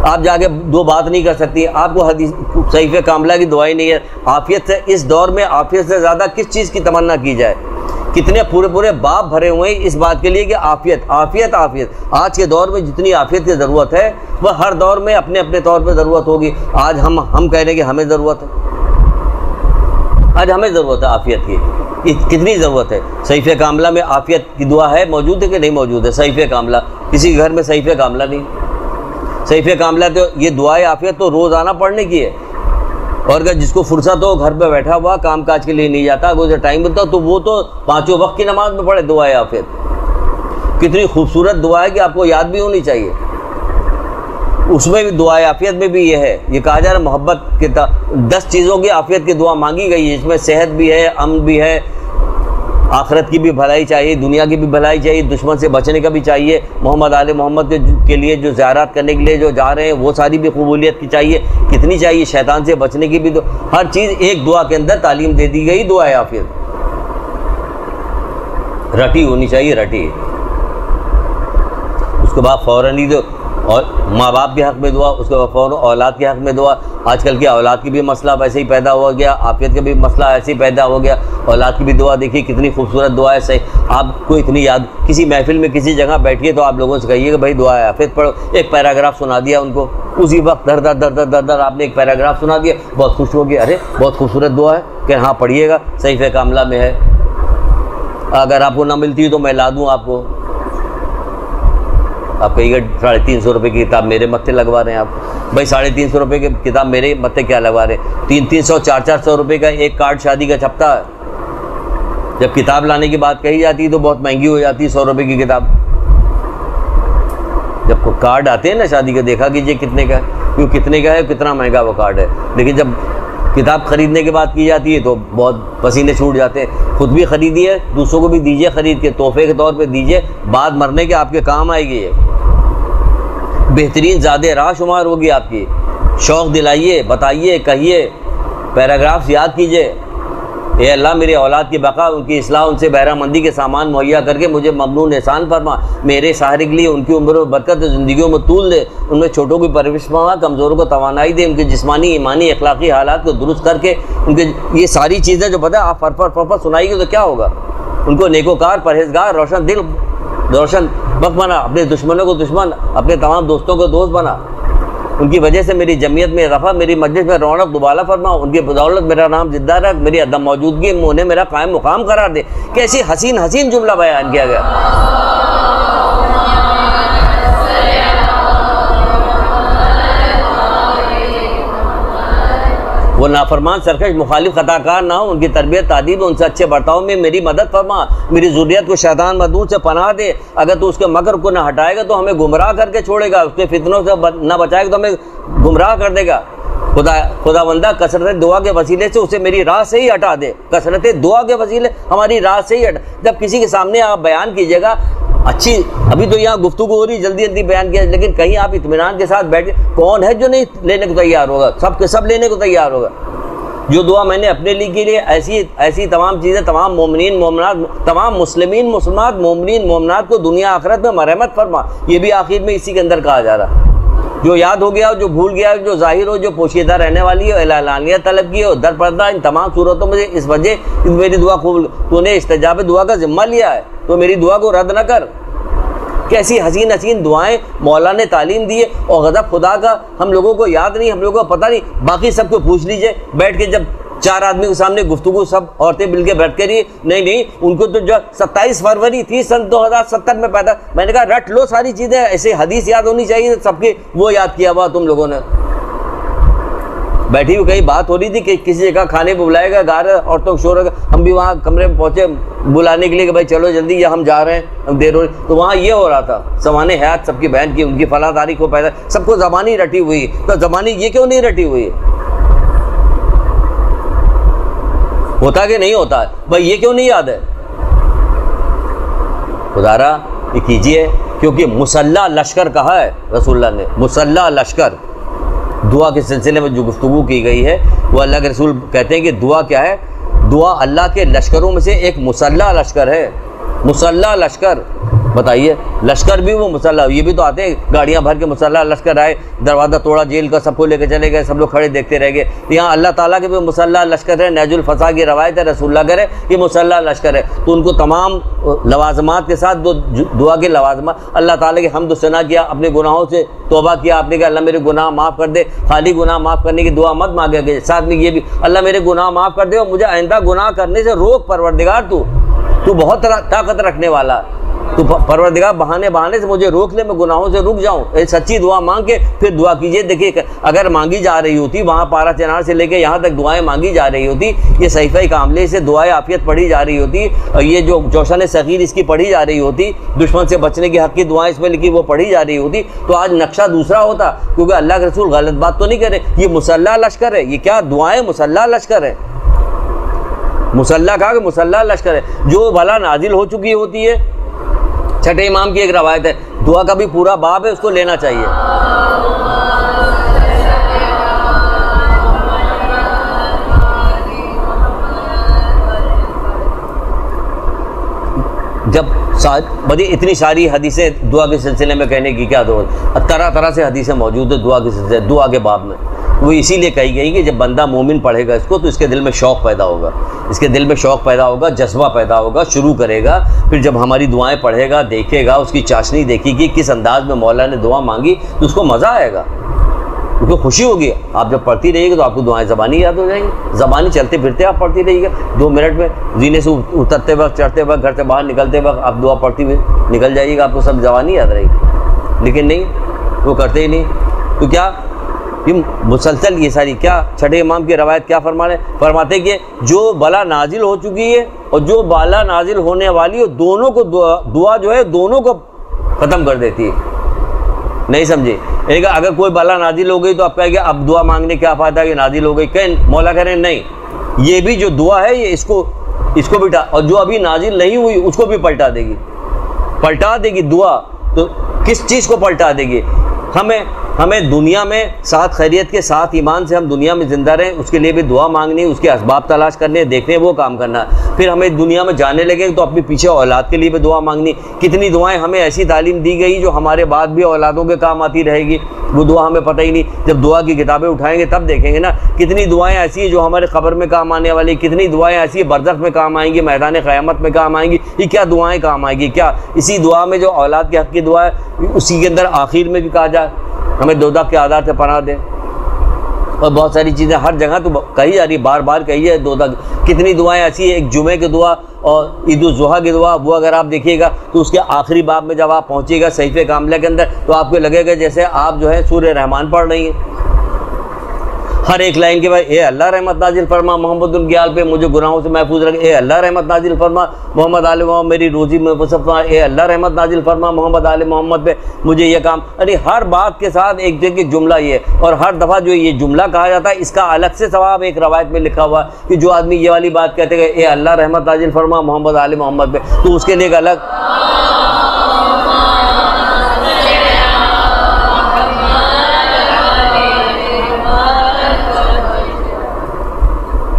आप जाके दो बात नहीं कर सकती, आपको हदीस सहीफ़े कामला की दुआई नहीं है। आफियत से इस दौर में आफियत से ज़्यादा किस चीज़ की तमन्ना की जाए। कितने पूरे पूरे बाप भरे हुए हैं इस बात के लिए कि आफियत आफियत आफियत। आज के दौर में जितनी आफियत की ज़रूरत है वह हर दौर में अपने अपने तौर पर ज़रूरत होगी। आज हम कह रहे हैं कि हमें ज़रूरत है, आज हमें ज़रूरत है आफियत की, कितनी ज़रूरत है। सहीफ़े कामला में आफियत की दुआ है, मौजूद है कि नहीं मौजूद है। सहीफ़े कामला किसी घर में सहीफ़े कामला नहीं, सहीफ़े कामला तो ये दुआए आफियत तो रोज़ाना पढ़ने की है। और अगर जिसको फुर्सत हो घर पे बैठा हुआ काम काज के लिए नहीं जाता, अगर उसे टाइम मिलता तो वो तो पाँचों वक्त की नमाज में पढ़े दुआए आफियत। कितनी खूबसूरत दुआ है कि आपको याद भी होनी चाहिए। उसमें भी दुआए आफियत में भी ये है, ये कहा जा रहा है मोहब्बत के 10 चीज़ों की आफियत की दुआ मांगी गई है। इसमें सेहत भी है, अमन भी है, आखिरत की भी भलाई चाहिए, दुनिया की भी भलाई चाहिए, दुश्मन से बचने का भी चाहिए, मोहम्मद आले मोहम्मद के लिए जो ज़ियारत करने के लिए जो जा रहे हैं वो सारी भी कबूलियत की चाहिए, कितनी चाहिए, शैतान से बचने की भी। तो हर चीज़ एक दुआ के अंदर तालीम दे दी गई। दुआ आफियत रटी होनी चाहिए, रटी। उसके बाद फ़ौरन ही तो और माँ बाप के हक़ में दुआ, उसके बाद फ़ौरन औलाद के हक़ में दुआ। आजकल की औलाद की भी मसला वैसे ही पैदा हो गया, आफियत का भी मसला ऐसे ही पैदा हो गया। औलाद की भी दुआ देखिए कितनी खूबसूरत दुआ है। सही आपको इतनी याद, किसी महफिल में किसी जगह बैठिए तो आप लोगों से कहिए कि भाई दुआ है आफियत पढ़ो। एक पैराग्राफ सुना दिया उनको, उसी वक्त दर दर दर दर दर दर आपने एक पैराग्राफ सुना दिया, बहुत खुश हो गए, अरे बहुत खूबसूरत दुआ है कि हाँ पढ़िएगा, सहीफ़े कामला में है। अगर आपको ना मिलती तो मैं ला दूँ आपको। आप कहिएगा 350 रुपये की किताब मेरे मत्थे लगवा रहे हैं आप। भाई 350 रुपये की किताब मेरे मत्थे क्या लगवा रहे हैं। 300 400 रुपये का एक कार्ड शादी का छपता है। जब किताब लाने की बात कही जाती है तो बहुत महंगी हो जाती है 100 रुपये की किताब। जब कार्ड आते हैं ना शादी का, देखा कीजिए कितने का है, क्यों कितने का है, कितना महंगा वो कार्ड है। लेकिन जब किताब खरीदने की बात की जाती है तो बहुत पसीने छूट जाते हैं। खुद भी खरीदिए, दूसरों को भी दीजिए खरीद के, तोहफे के तौर पे दीजिए, बाद मरने के आपके काम आएगी। ये बेहतरीन ज़्यादा राह शुमार होगी आपकी। शौक़ दिलाइए, बताइए, कहिए, पैराग्राफ्स याद कीजिए। ए अल्लाह मेरे औलाद की बका, उनकी इस्लाह, उनसे बहरामंदी के सामान मुहैया करके मुझे ममनून एहसान फरमा। मेरे सहारे के लिए उनकी उम्र में बरकत, ज़िंदगियों में तूल दे, उनमें छोटों की परवरिश फरमा, कमज़ोरों को तवानाई दे, उनके जिस्मानी ईमानी अखलाकी हालात को दुरुस्त करके उनके ये सारी चीज़ें जो पता है आप फर सुनाइए तो क्या होगा। उनको नेकोकार, परहेजगार, रोशन दिल, रोशन वक्त बना, अपने दुश्मनों को दुश्मन, अपने तमाम दोस्तों को दोस्त बना। उनकी वजह से मेरी जमीयत में रफ़ा, मेरी मस्जिद में रौनक दुबाला फरमा। उनकी बदौलत मेरा नाम जिंदा रख, मेरी अदम मौजूदगी में उन्हें मेरा कायम मुकाम करार दे। कैसी हसीन हसीन जुमला बयान किया गया। वो नाफरमान, सरकश, मुखालिफ, खताकार ना हो, उनकी तरबियत तादीब, उनसे अच्छे बर्ताव में मेरी मदद फरमा। मेरी ज़ुर्रियत को शैतान मदूर से पनाह दे। अगर तू उसके मकर को ना हटाएगा तो हमें गुमराह करके छोड़ेगा, उसके फितनों से ना बचाएगा तो हमें गुमराह कर देगा। खुदावंदा कसरत दुआ के वसीले से उसे मेरी राह से ही हटा दे। कसरत दुआ के वसीले हमारी राह से ही हटा। जब किसी के सामने आप बयान कीजिएगा, अच्छी अभी तो यहाँ गुफ्तगू हो रही, जल्दी जल्दी बयान किया, लेकिन कहीं आप इत्मीनान के साथ बैठ, कौन है जो नहीं लेने को तैयार होगा? सब के सब लेने को तैयार होगा। जो दुआ मैंने अपने लिए के लिए ऐसी तमाम चीज़ें, तमाम मोमिनीन मोमनात, तमाम मुस्लिमीन मुस्लिमात, मोमिनीन मोमनात को दुनिया आखिरत में मरहमत फरमा। ये भी आखिर में इसी के अंदर कहा जा रहा। जो याद हो गया, जो भूल गया, जो जाहिर हो, जो पोशीदा रहने वाली हो, एलानिया तलब की हो, दर पर्दा, इन तमाम सूरतों में इस वजह मेरी दुआ कबूल, तूने इस्तिजाब दुआ का जिम्मा लिया है तो मेरी दुआ को रद्द न कर। कैसी हसीन हसीन दुआएं मौला ने तालीम दी है। और गज़ब खुदा का हम लोगों को याद नहीं, हम लोगों को पता नहीं। बाकी सबको पूछ लीजिए बैठ के, जब 4 आदमी के सामने गुफ्तगू, सब औरतें मिलकर बैठ कर ही नहीं, उनको तो जो 27 फरवरी थी सन 2070 में पैदा। मैंने कहा रट लो सारी चीज़ें, ऐसे हदीस याद होनी चाहिए सबकी, वो याद किया हुआ तुम लोगों ने। बैठी हुई कहीं बात हो रही थी कि किसी जगह खाने को बुलाएगा, गा रहे औरतों को शोर, हम भी वहाँ कमरे में पहुँचे बुलाने के लिए कि भाई चलो जल्दी, या हम जा रहे हैं, हम देर हो रही, तो वहाँ ये हो रहा था। ज़माने हयात सबकी बयान की, उनकी फला तारीख को पैदा, सबको ज़बानी रटी हुई, तो ज़बानी ये क्यों नहीं रटी हुई? होता कि नहीं होता है भाई, ये क्यों नहीं याद है? खुदारा ये कीजिए, क्योंकि मुसल्ला लश्कर कहा है रसूलुल्लाह ने। मुसल्ला लश्कर, दुआ के सिलसिले में जो गुफ्तगू की गई है वो अल्लाह के रसूल कहते हैं कि दुआ क्या है, दुआ अल्लाह के लश्करों में से एक मुसल्ला लश्कर है। मुसल्ला लश्कर, बताइए, लश्कर भी वो मुसल्ला, ये भी तो आते हैं गाड़ियाँ भर के मुसल्ला लश्कर आए, दरवाज़ा तोड़ा जेल का, सबको लेके चले गए, सब लोग खड़े देखते रह गए। यहाँ अल्लाह ताला के भी मुसल्ला लश्कर है। नहजुल फसा की रवायत है, रसूलुल्लाह करे ये मुसल्ला लश्कर है। तो उनको तमाम लवाजमात के साथ दुआ के लवाजमात, अल्लाह ताला की हम्द सना किया, अपने गुनाहों से तौबा किया आपने, कहा अल्लाह मेरे गुनाह माफ़ कर दे। खाली गुनाह माफ़ करने की दुआ मत मांगे गए, साथ में ये भी अल्लाह मेरे गुनाह माफ़ कर दे और मुझे आइंदा गुनाह करने से रोक परवरदिगार, तू बहुत ताकत रखने वाला, तो परवरदिगार बहाने से मुझे रोक ले, मैं गुनाहों से रुक जाऊं। सच्ची दुआ मांग के फिर दुआ कीजिए। देखिए, अगर मांगी जा रही होती, वहाँ पारा चनार से लेके यहाँ तक दुआएं मांगी जा रही होती, ये सहीफ़े कामले से दुआएं आफियत पढ़ी जा रही होती, ये जो जोशन सगीर इसकी पढ़ी जा रही होती, दुश्मन से बचने की हक़ की दुआएं इसमें लिखी वो पढ़ी जा रही होती, तो आज नक्शा दूसरा होता। क्योंकि अल्लाह के रसूल गलत बात तो नहीं करे, ये मुसल्ला लश्कर है। ये क्या दुआएं मुसल्ला लश्कर है, मुसल्ला कहा कि मुसल्ला लश्कर है, जो भला नाजिल हो चुकी होती है। छठे इमाम की एक रवायत है, दुआ का भी पूरा बाब है, उसको लेना चाहिए। जब बड़ी इतनी सारी हदीसें दुआ के सिलसिले में कहने की क्या जरूरत, तरह तरह से हदीसें मौजूद है दुआ के सिलसिले, दुआ के बाब में। वो इसीलिए कही गई कि जब बंदा मोमिन पढ़ेगा इसको तो इसके दिल में शौक़ पैदा होगा, इसके दिल में शौक़ पैदा होगा, जज्बा पैदा होगा, शुरू करेगा। फिर जब हमारी दुआएं पढ़ेगा, देखेगा, उसकी चाशनी देखेगी किस अंदाज में मौला ने दुआ मांगी, तो उसको मज़ा आएगा, उसको खुशी होगी। आप जब पढ़ती रहिएगा तो आपको दुआएं ज़बानी याद हो जाएंगी, ज़बानी चलते फिरते आप पढ़ती रहिएगा। 2 मिनट में जीने से उतरते वक्त, चढ़ते वक्त, घर से बाहर निकलते वक्त आप दुआ पढ़ती हुई निकल जाइएगा, आपको सब ज़बानी याद रहेगी। लेकिन नहीं, वो करते ही नहीं। तो क्या ये मुसलसल ये सारी क्या छठे इमाम की रवायत क्या फरमाते कि जो बला नाजिल हो चुकी है और जो बाला नाजिल होने वाली है, दोनों को दुआ जो है दोनों को ख़त्म कर देती है। नहीं समझे? अगर कोई बला नाजिल हो गई तो आप कहेंगे अब दुआ मांगने क्या फ़ायदा, कि नाजिल हो गई। कहीं मौला कह रहे हैं नहीं, ये भी जो दुआ है ये इसको भी और जो अभी नाजिल नहीं हुई उसको भी पलटा देगी दुआ। तो किस चीज़ को पलटा देगी? हमें दुनिया में साथ खैरियत के साथ ईमान से हम दुनिया में ज़िंदा रहें, उसके लिए भी दुआ मांगनी, उसके असबाब तलाश करने, देखने, वो काम करना। फिर हमें दुनिया में जाने लगे तो अपनी पीछे औलाद के लिए भी दुआ मांगनी। कितनी दुआएं हमें ऐसी तालीम दी गई जो हमारे बाद भी औलादों के काम आती रहेगी, वो दुआ हमें पता ही नहीं। जब दुआ की किताबें उठाएंगे तब देखेंगे ना, कितनी दुआएँ ऐसी हैं जो हमारे क़ब्र में काम आने वाली, कितनी दुआएँ ऐसी बरज़ख में काम आएंगी, मैदान क़यामत में काम आएंगी। ये क्या दुआएँ काम आएंगी? क्या इसी दुआ में जो औलाद के हक़ की दुआ है उसी के अंदर आखिर में भी कहा जाए हमें दोज़ख के आज़ाब से पनाह दे, और बहुत सारी चीज़ें हर जगह तो कही जा रही, बार बार कही है दोज़ख। कितनी दुआएं ऐसी है, एक जुमे की दुआ और ईद उल ज़ुहा की दुआ, वो अगर आप देखिएगा तो उसके आखिरी बाब में जब आप पहुँचिएगा सहीफ़े कामले के अंदर तो आपको लगेगा जैसे आप जो है सूरह रहमान पढ़ रही हैं। हर एक लाइन के बाद ए अल्लाह रहमत नाजिल फरमा मोहम्मद उनकी आल पे, मुझे गुनाहों से महफूज रखे। ए अल्लाह रहमत नाजिल फरमा मोहम्मद आले मोहम्मद, मेरी रोज़ी में फरमा। ए अल्लाह रहमत नाजिल फरमा मोहम्मद आले मोहम्मद पे, मुझे ये काम। अरे हर बात के साथ एक जगह जुमला ये, और हर दफ़ा जो ये जुमला कहा जाता है इसका अलग से सवाब एक रवायत में लिखा हुआ कि जो आदमी ये वाली बात कहते हैं ए अल्लाह रहमत नाजिल फरमा मोहम्मद आले मोहम्मद पे, तो उसके लिए एक अलग।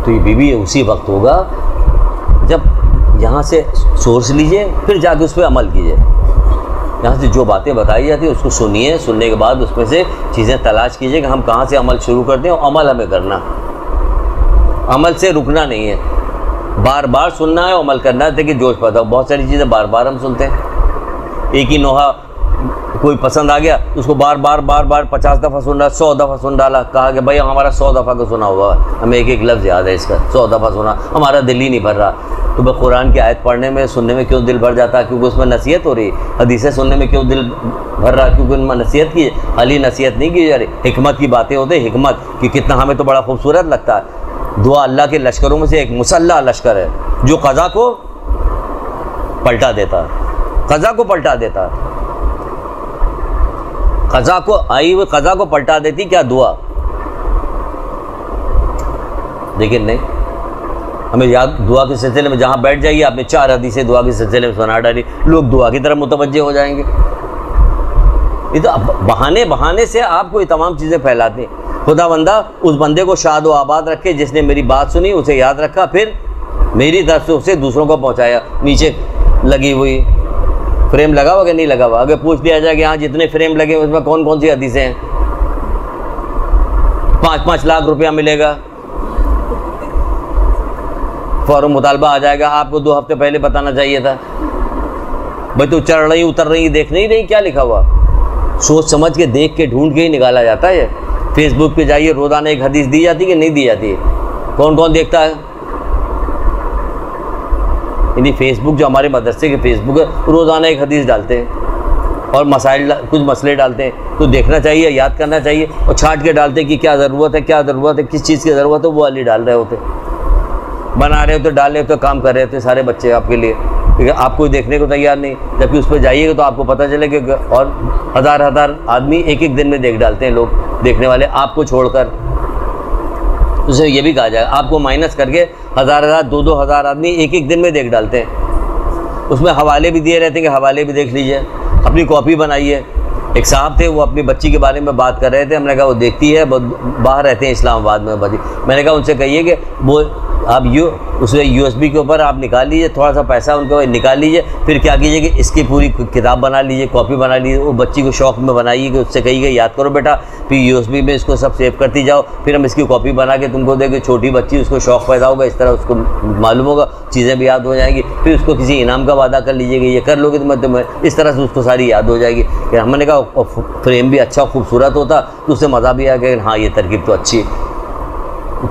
तो ये बीवी उसी वक्त होगा जब यहाँ से सोर्स लीजिए, फिर जाके उस पर अमल कीजिए। यहाँ से जो बातें बताई जाती है उसको सुनिए, सुनने के बाद उसमें से चीज़ें तलाश कीजिए कि हम कहाँ से अमल शुरू करते हैं। और अमल हमें करना, अमल से रुकना नहीं है, बार बार सुनना है, अमल करना है। देखिए जोश पैदा हो, बहुत सारी चीज़ें बार बार हम सुनते हैं। एक ही नोहा कोई पसंद आ गया तो उसको बार बार 50 दफ़ा सुन रहा, 100 दफ़ा सुन डाला, कहा कि भाई हमारा 100 दफ़ा का सुना हुआ है, हमें एक एक लफ्ज़ याद है इसका, 100 दफ़ा सुना, हमारा दिल ही नहीं भर रहा। तो भाई कुरान की आयत पढ़ने में, सुनने में क्यों दिल भर जाता है? क्योंकि उसमें नसीहत हो रही। हदीसें सुनने में क्यों दिल भर रहा? क्योंकि उनमें नसीहत की, खाली नसीहत नहीं की जा रही, हिकमत की बातें होती है। हिकमत कि कितना हमें तो बड़ा खूबसूरत लगता है। दुआ अल्लाह के लश्करों में से एक मुसल्ला लश्कर है जो क़ज़ा को पलटा देता है, क़ज़ा को पलटा देता है। क़ज़ा को आई हुई क़ज़ा को पलटा देती क्या दुआ? लेकिन नहीं, हमें याद दुआ के सिलसिले में जहाँ बैठ जाइए आपने 4 हदीसें दुआ के सिलसिले में सुना डाली, लोग दुआ की तरफ मुतवज्जे हो जाएंगे। ये तो बहाने से आपको ये तमाम चीज़ें फैलाते हैं। खुदावंदा उस बंदे को शाद व आबाद रखे जिसने मेरी बात सुनी, उसे याद रखा, फिर मेरी तरफ से उसे दूसरों को पहुँचाया। नीचे लगी हुई फ्रेम लगा हुआ कि नहीं लगा हुआ, अगर पूछ दिया जाए कि हाँ जितने फ्रेम लगे उसमें कौन कौन सी हदीसें हैं, 5-5 लाख रुपया मिलेगा, फौरन मुतालबा आ जाएगा। आपको 2 हफ्ते पहले बताना चाहिए था। भाई तो चढ़ रही उतर रही देख नहीं क्या लिखा हुआ, सोच समझ के देख के ढूंढ के ही निकाला जाता है। फेसबुक पे जाइए, रोज़ाना एक हदीस दी जाती है कि नहीं दी जाती है, कौन कौन देखता है? यानी फेसबुक जो हमारे मदरसे के फेसबुक है, रोज़ाना एक हदीस डालते हैं और मसाइल कुछ मसले डालते हैं, तो देखना चाहिए, याद करना चाहिए, और छांट के डालते हैं कि क्या ज़रूरत है, किस चीज़ की ज़रूरत है, वो वाली डाल रहे होते, बना रहे होते, डाल रहे होते, काम कर रहे होते सारे बच्चे आपके लिए, क्योंकि आप कोई देखने को तैयार नहीं। जबकि उस पर जाइएगा तो आपको पता चलेगा, और हज़ार आदमी एक दिन में देख डालते हैं, लोग देखने वाले आपको छोड़कर। उसे ये भी कहा जाए आपको माइनस करके 1000-2000 आदमी एक दिन में देख डालते हैं। उसमें हवाले भी दिए रहते हैं कि हवाले भी देख लीजिए, अपनी कॉपी बनाइए। एक साहब थे, वो अपनी बच्ची के बारे में बात कर रहे थे, हमने कहा वो देखती है, बाहर रहते हैं इस्लामाबाद में बच्ची। मैंने कहा उनसे कहिए कि वो आप उसमें USB के ऊपर आप निकाल लीजिए, थोड़ा सा पैसा उनको निकाल लीजिए, फिर क्या कीजिए कि इसकी पूरी किताब बना लीजिए, कॉपी बना लीजिए, वो बच्ची को शौक़ में बनाइए कि उससे कहिए याद करो बेटा, फिर USB में इसको सब सेव करती जाओ, फिर हम इसकी कॉपी बना के तुमको देंगे। छोटी बच्ची, उसको शौक़ पैदा होगा, इस तरह उसको मालूम होगा, चीज़ें भी याद हो जाएंगी। फिर उसको किसी इनाम का वादा कर लीजिएगा, ये कर लोगे तो मैं इस तरह से उसको सारी याद हो जाएगी। फिर हमने कहा फ्रेम भी अच्छा खूबसूरत होता तो उससे मज़ा भी आ गया, हाँ ये तरकीब तो अच्छी है।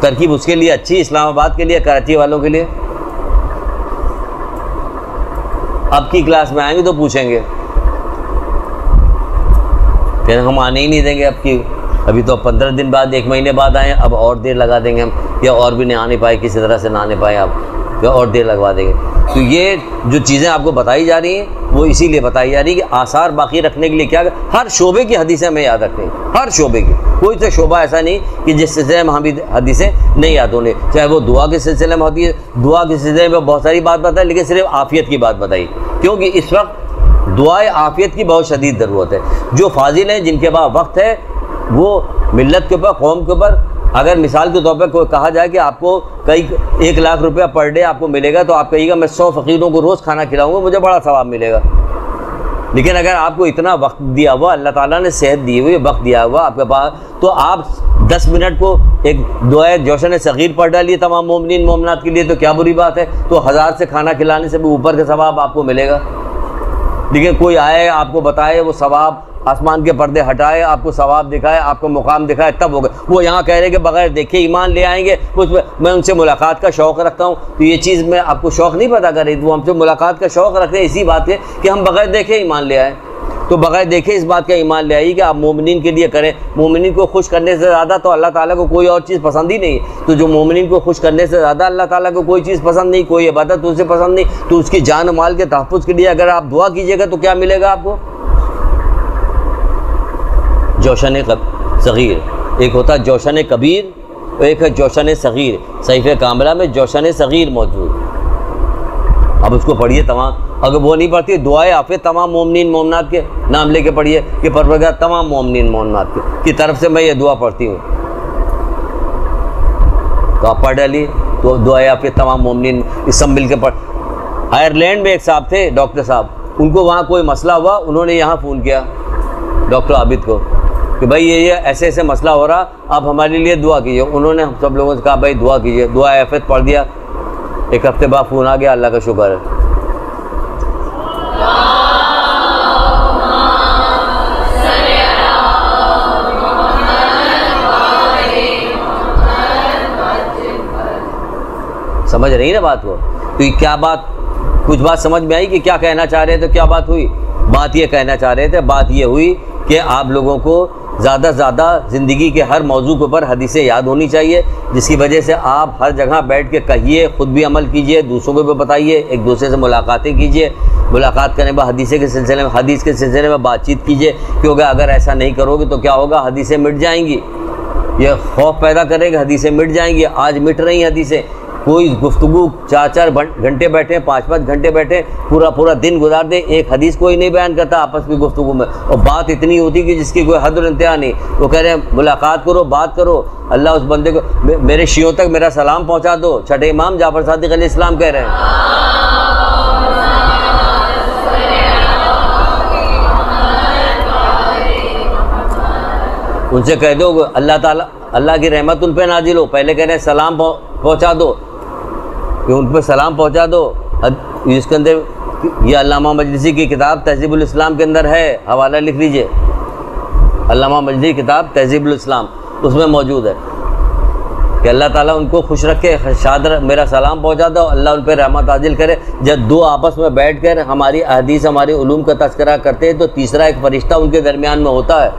तरकीब उसके लिए अच्छी, इस्लामाबाद के लिए, कराची वालों के लिए। अब की क्लास में आएंगे तो पूछेंगे, फिर हम आने ही नहीं देंगे अब की। अभी तो 15 दिन बाद, 1 महीने बाद आए, अब और देर लगा देंगे हम, या और भी नहीं आने पाए, किसी तरह से ना आने पाए आप, या और देर लगवा देंगे। तो ये जो चीज़ें आपको बताई जा रही हैं वो इसीलिए बताई जा रही है कि आसार बाकी रखने के लिए क्या, हर शोबे की हदीसें हमें याद रखनी है, हर शोबे की। कोई तो शोबा ऐसा नहीं कि जिस सिलसिले में हमें हदीसें नहीं याद होने, चाहे वो दुआ के सिलसिले में होती है, दुआ के सिलसिले में बहुत सारी बात बताई, लेकिन सिर्फ आफियत की बात बताई, क्योंकि इस वक्त दुआए आफियत की बहुत शदीद ज़रूरत है। जो फाजिल हैं, जिनके पास वक्त है, वो मिल्लत के ऊपर, कौम के ऊपर, अगर मिसाल के तौर पर कोई कहा जाए कि आपको कई 1 लाख रुपया पर डे आपको मिलेगा, तो आप कहिएगा मैं 100 फ़कीरों को रोज़ खाना खिलाऊंगा, मुझे बड़ा सवाब मिलेगा। लेकिन अगर आपको इतना वक्त दिया हुआ, अल्लाह ताला ने सेहत दी हुई, वक्त दिया हुआ आपके पास, तो आप 10 मिनट को एक दुआ जोशन सगीर पढ़ डालिए तमाम मोमिनीन मोमिनात के लिए, तो क्या बुरी बात है। तो 1000 से खाना खिलाने से भी ऊपर का सवाब आपको मिलेगा। लेकिन कोई आए, आपको बताए, वो सवाब आसमान के पर्दे हटाए, आपको सवाब दिखाए, आपको मुकाम दिखाए, तब होगा। वो यहाँ कह रहे कि बगैर देखे ईमान ले आएंगे, मैं उनसे मुलाकात का शौक़ रखता हूँ, तो ये चीज़ मैं आपको शौक़ नहीं पता कर रही, वो हमसे मुलाकात का शौक़ रखते हैं इसी बात के कि हम बगैर देखे ईमान ले आए। तो बगैर देखे इस बात का ईमान ले आइए कि आप मोमिनीन के लिए करें। मोमिनीन को खुश करने से ज़्यादा तो अल्लाह ताला को कोई और चीज़ पसंद ही नहीं। तो जो मोमिनीन को खुश करने से ज़्यादा अल्लाह ताला को कोई चीज़ पसंद नहीं, कोई इबादत उसे पसंद नहीं, तो उसकी जान माल के तहफ़्फ़ुज़ के लिए अगर आप दुआ कीजिएगा तो क्या मिलेगा आपको? जोशन सगीर, एक होता है जोशन कबीर और एक है जोशन सगीर। सहीफ़े कामिला में जोशन सगीर मौजूद। अब उसको पढ़िए तमाम, अगर वो नहीं पढ़ती दुआएं आप तमाम मोमिनीन मोमिनात के नाम लेके पढ़िए कि परवरदिगार तमाम मोमिनीन मोमिनात की तरफ से मैं ये दुआ पढ़ती हूँ, तो आप पढ़ डालिए। तो दुआएं आप तमाम मोमिनीन इस सब मिल के पढ़। आयरलैंड में एक साहब थे, डॉक्टर साहब, उनको वहाँ कोई मसला हुआ, उन्होंने यहाँ फ़ोन किया डॉक्टर आबिद को कि भाई ये ऐसे ऐसे मसला हो रहा, आप हमारे लिए दुआ कीजिए। उन्होंने हम सब लोगों से कहा भाई दुआ कीजिए, दुआ आफियत पढ़ दिया। 1 हफ्ते बाद फ़ोन आ गया, अल्लाह का शुक्र है। समझ रही ना बात को? तो ये क्या बात, कुछ बात समझ में आई कि क्या कहना चाह रहे थे? क्या बात हुई? बात ये कहना चाह रहे थे, बात ये हुई कि आप लोगों को ज़्यादा से ज़्यादा ज़िंदगी के हर मौजू के ऊपर हदीसें याद होनी चाहिए, जिसकी वजह से आप हर जगह बैठ के कहिए, ख़ुद भी अमल कीजिए, दूसरों को भी बताइए, एक दूसरे से मुलाकातें कीजिए। मुलाकात करने के बाद हदीसे के सिलसिले में, हदीस के सिलसिले में बातचीत कीजिए, क्योंकि अगर ऐसा नहीं करोगे तो क्या होगा, हदीसें मिट जाएंगी। ये खौफ पैदा करेंगे, हदीसें मिट जाएंगी। आज मिट रही हदीसें, कोई गुफ्तगू 4-4 घंटे बैठे, 5-5 घंटे बैठे, पूरा दिन गुजार दे, एक हदीस कोई नहीं बयान करता आपस में गुफ्तगू में, और बात इतनी होती कि जिसकी कोई हद और इंतहा नहीं। वो कह रहे हैं मुलाकात करो, बात करो, अल्लाह उस बंदे को, मेरे शियों तक मेरा सलाम पहुँचा दो। छठे इमाम जाफर सादिक अलैहिस्सलाम कह रहे हैं। उनसे कह दो अल्लाह ताला, अल्लाह की रहमत उन पे नाजिल हो। पहले कह रहे हैं सलाम पहुँचा दो, कि उन पर सलाम पहुँचा दो। इसके अंदर ये अल्लामा मजलिसी की किताब तहज़ीबुल इस्लाम के अंदर है, हवाला लिख लीजिए, अल्लामा मजलिसी किताब तहज़ीबुल इस्लाम, उसमें मौजूद है कि अल्लाह ताला उनको खुश रखे, शाद मेरा सलाम पहुँचा दो, अल्लाह उन पर रहमत नाजिल करे। जब दो आपस में बैठ कर हमारी अहदीस, हमारे उलूम का तज़किरा करते हैं, तो तीसरा एक फ़रिश्ता उनके दरमियान में होता है।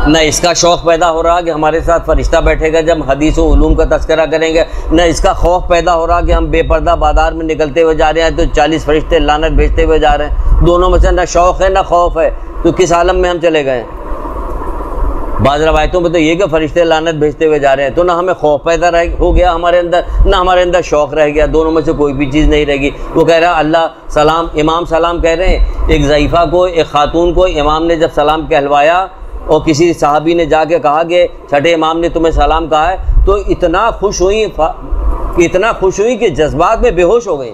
न इसका शौक़ पैदा हो रहा कि हमारे साथ फ़रिश्ता बैठेगा जब हदीस और उलूम का तज़किरा करेंगे, न इसका खौफ पैदा हो रहा कि हम बेपर्दा बाजार में निकलते हुए जा रहे हैं तो 40 फरिश्ते लानत भेजते हुए जा रहे हैं। दोनों में से न शौक़ है न खौफ है, तो किस आलम में हम चले गए। बाज़ रवायतों में तो ये कि फ़रिश्ते लानत भेजते हुए जा रहे हैं, तो ना हमें खौफ पैदा हो गया हमारे अंदर, ना हमारे अंदर शौक़ रह गया। दोनों में से कोई भी चीज़ नहीं रहेगी। वो कह रहा है अल्लाह सलाम, इमाम सलाम कह रहे हैं। एक ज़ईफ़ा को, एक ख़ातून को इमाम ने जब सलाम कहलवाया और किसी सहाबी ने जाके कहा कि छठे इमाम ने तुम्हें सलाम कहा है, तो इतना खुश हुई कि जज्बात में बेहोश हो गई।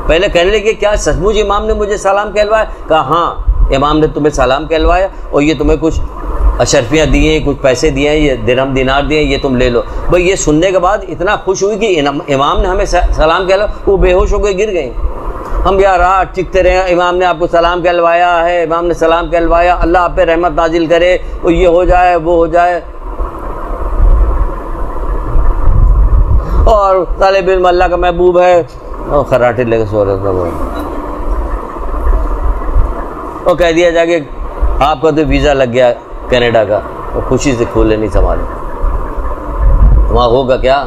पहले कहने लगे क्या सचमुच इमाम ने मुझे सलाम कहलवाया? कहा हाँ, इमाम ने तुम्हें सलाम कहलवाया और ये तुम्हें कुछ अशरफियाँ दी हैं, कुछ पैसे दिए हैं, ये दिरहम दिनार दिए हैं, ये तुम ले लो। भाई ये सुनने के बाद इतना खुश हुई कि इमाम ने हमें सलाम कहलवाया, वो बेहोश हो गए, गिर गई। हम यार रात चिकते रहे, इमाम ने आपको सलाम कहलवाया है, इमाम ने सलाम कहलवाया, अल्लाह आप पे रहमत नाजिल करे, और ये हो जाए वो हो जाए, और तालिब इल्म अल्लाह का महबूब है, और खराटे लेके सो रहे थे। और कह दिया जाके आपका तो वीज़ा लग गया कनाडा का, और खुशी से खोले नहीं संभाले। वहाँ होगा क्या,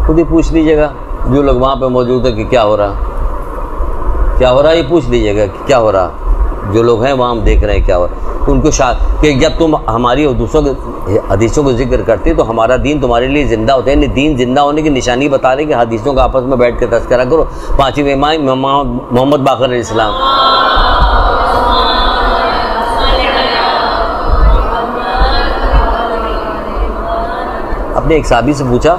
खुद ही पूछ लीजिएगा जो लोग वहाँ पे मौजूद है कि क्या हो रहा, ये पूछ लीजिएगा कि क्या हो रहा। जो लोग हैं वहाँ हम देख रहे हैं क्या हो रहा। उनको कि जब तुम हमारी और दूसरों के हदीसों को जिक्र करते तो हमारा दीन तुम्हारे लिए ज़िंदा होता है। दीन ज़िंदा होने की निशानी बता रहे कि हदीसों का आपस में बैठ कर तज़किरा करो। पाँचवें इमाम मोहम्मद बाक़र अलैहिस्सलाम, अपने एक साहबी से पूछा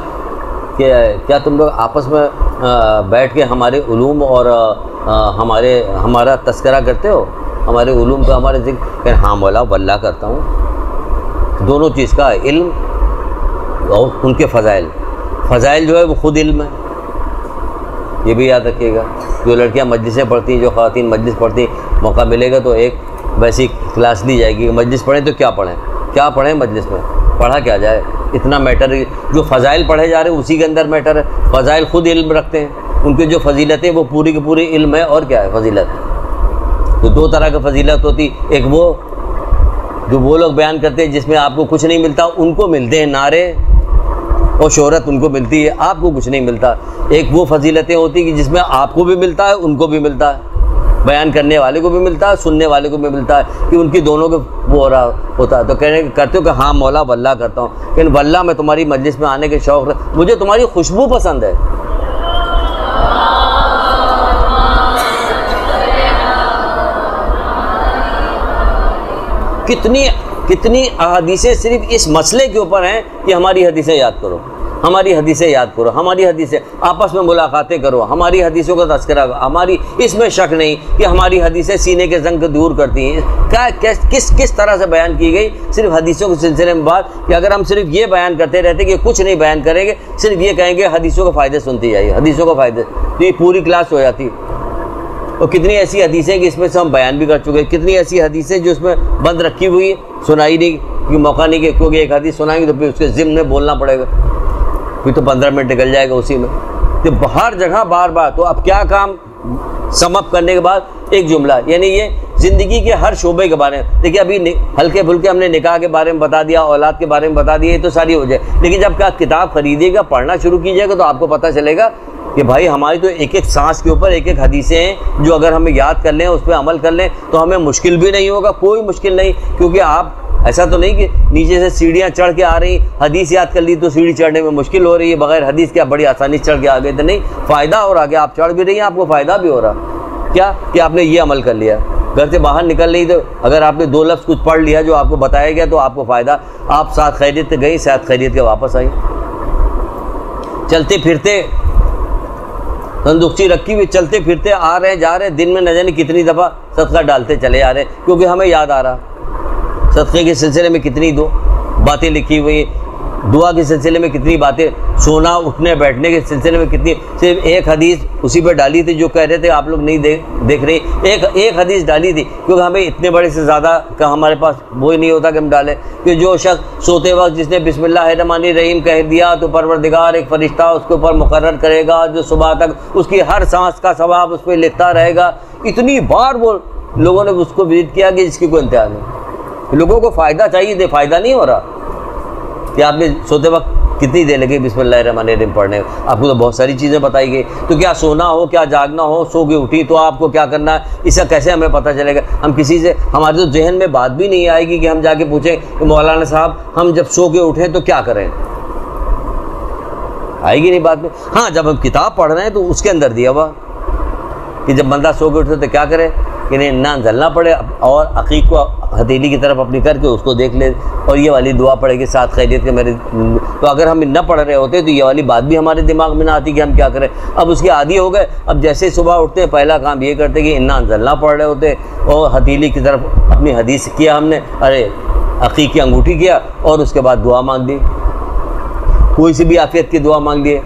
कि क्या तुम लोग आपस में बैठ के हमारे उलूम और हमारा तज़किरा करते हो, हमारे उलूम का, हमारे जिक्र? हाँ मौला वल्लाह करता हूँ। दोनों चीज़ का, इल्म और उनके फ़ज़ाइल जो है वो ख़ुद इल्म है, ये भी याद रखिएगा। जो लड़कियाँ मजलिसें पढ़ती हैं, जो ख़वातीन मजलिस पढ़ती हैं, मौका मिलेगा तो एक वैसी क्लास दी जाएगी। मजलिस पढ़ें तो क्या पढ़ें मजलिस में, पढ़ा क्या जाए। इतना मैटर, जो फ़ज़ाइल पढ़े जा रहे हैं उसी के अंदर मैटर है। फ़ज़ाइल ख़ुद इल्म रखते हैं, उनके जो फजीलतें वो पूरी की पूरी इल्म है। और क्या है फजीलत? तो दो तरह की फजीलत होती, एक वो जो वो लोग बयान करते हैं जिसमें आपको कुछ नहीं मिलता, उनको मिलते हैं नारे और शोहरत, उनको मिलती है, आपको कुछ नहीं मिलता। एक वो फजीलतें होती कि जिसमें आपको भी मिलता है, उनको भी मिलता है, बयान करने वाले को भी मिलता है, सुनने वाले को भी मिलता है, कि उनकी दोनों को वो हो रहा होता है। तो करते हो कि हाँ मौला वल्लाह करता हूँ, लेकिन वल्लाह मैं तुम्हारी मजलिस में आने के शौक़, मुझे तुम्हारी खुशबू पसंद है। कितनी अहादीसें सिर्फ इस मसले के ऊपर हैं कि हमारी हदीसें याद करो, हमारी हदीसें याद करो, हमारी हदीसें, आपस में मुलाकातें करो, हमारी हदीसों का तज़किरा, हमारी, इसमें शक नहीं कि हमारी हदीसें सीने के जंग को दूर करती हैं। किस तरह से बयान की गई सिर्फ हदीसों के सिलसिले में बात, कि अगर हम सिर्फ ये बयान करते रहते कि कुछ नहीं बयान करेंगे, सिर्फ ये कहेंगे हदीसों के फ़ायदे सुनती जाइए, हदीसों का फ़ायदे, तो ये पूरी क्लास हो जाती। और कितनी ऐसी हदीसें कि इसमें से हम बयान भी कर चुके हैं, कितनी ऐसी हदीसें जो इसमें बंद रखी हुई है, सुनाई नहीं, क्योंकि मौका नहीं, कि क्योंकि एक हदीस सुनाएंगे तो फिर उसके ज़िम्न में बोलना पड़ेगा, फिर तो 15 मिनट निकल जाएगा उसी में। तो हर जगह बार बार, तो अब क्या काम, समअप करने के बाद एक जुमला, यानी ये ज़िंदगी के हर शोबे के बारे में। देखिए अभी हल्के फुल्के हमने निकाह के बारे में बता दिया, औलाद के बारे में बता दिया, ये तो सारी हो जाए, लेकिन जब क्या किताब खरीदिएगा, पढ़ना शुरू कीजिएगा, तो आपको पता चलेगा कि भाई हमारी तो एक एक सांस के ऊपर एक एक हदीसें हैं जो अगर हमें याद कर लें, उस पर अमल कर लें तो हमें मुश्किल भी नहीं होगा, कोई मुश्किल नहीं। क्योंकि आप ऐसा तो नहीं कि नीचे से सीढ़ियाँ चढ़ के आ रही, हदीस याद कर ली तो सीढ़ी चढ़ने में मुश्किल हो रही है, बगैर हदीस क्या बड़ी आसानी से चढ़ के आ गए। तो नहीं, फ़ायदा हो रहा कि आप चढ़ भी रही हैं, आपको फ़ायदा भी हो रहा क्या कि आपने ये अमल कर लिया। घर से बाहर निकल रही तो अगर आपने 2 लफ्ज़ कुछ पढ़ लिया जो आपको बताया गया तो आपको फ़ायदा, आप साथ खैरियत से गई, साथ खैरियत के वापस आई। चलते फिरते संदूकची रखी हुई, चलते फिरते आ रहे हैं, जा रहे हैं, दिन में न जाने कितनी दफ़ा सदका डालते चले आ रहे हैं, क्योंकि हमें याद आ रहा सदक़े के सिलसिले में कितनी बातें लिखी हुई, दुआ के सिलसिले में कितनी बातें, सोना उठने बैठने के सिलसिले में कितनी। सिर्फ एक हदीस उसी पर डाली थी जो कह रहे थे आप लोग नहीं देख रहे, एक हदीस डाली थी, क्योंकि हमें इतने बड़े से ज़्यादा का हमारे पास वो ही नहीं होता कि हम डालें। कि जो शख्स सोते वक्त जिसने बिस्मिल्लाहिर्रहमानिर्रहीम कह दिया तो परवरदिगार एक फ़रिश्ता उसके ऊपर मुकर्रर करेगा जो सुबह तक उसकी हर सांस का सवाब उस पर लिखता रहेगा। इतनी बार वो लोगों ने उसको विजिट किया कि जिसकी कोई इंतहा नहीं। लोगों को फ़ायदा चाहिए थे, फ़ायदा नहीं हो रहा कि आपने सोते वक्त कितनी देर लगी बिस्मिल्लाहिर्रहमानिर्रहीम पढ़ने। आपको तो बहुत सारी चीज़ें बताई गई, तो क्या सोना हो क्या जागना हो, सो के उठी तो आपको क्या करना है, इसका कैसे हमें पता चलेगा। हम किसी से, हमारे तो जहन में बात भी नहीं आएगी कि हम जाके पूछें कि मौलाना साहब हम जब सो के उठें तो क्या करें, आएगी नहीं बात में। हाँ, जब हम किताब पढ़ रहे हैं तो उसके अंदर दिया हुआ कि जब बंदा सो के उठे तो क्या करे कि नहीं ना जलना पड़े और अकीक को हथेली की तरफ अपनी करके उसको देख ले और ये वाली दुआ पढ़ेगी साथ खैरियत के मेरे। तो अगर हम न पढ़ रहे होते तो ये वाली बात भी हमारे दिमाग में ना आती कि हम क्या करें। अब उसके आदी हो गए, अब जैसे सुबह उठते हैं पहला काम ये करते कि इन्ना जलना पढ़ रहे होते और हथेली की तरफ अपनी हदीस किया हमने, अरे अकीक की अंगूठी किया और उसके बाद दुआ मांग दी, कोई सी भी आफियत की दुआ मांग लिए।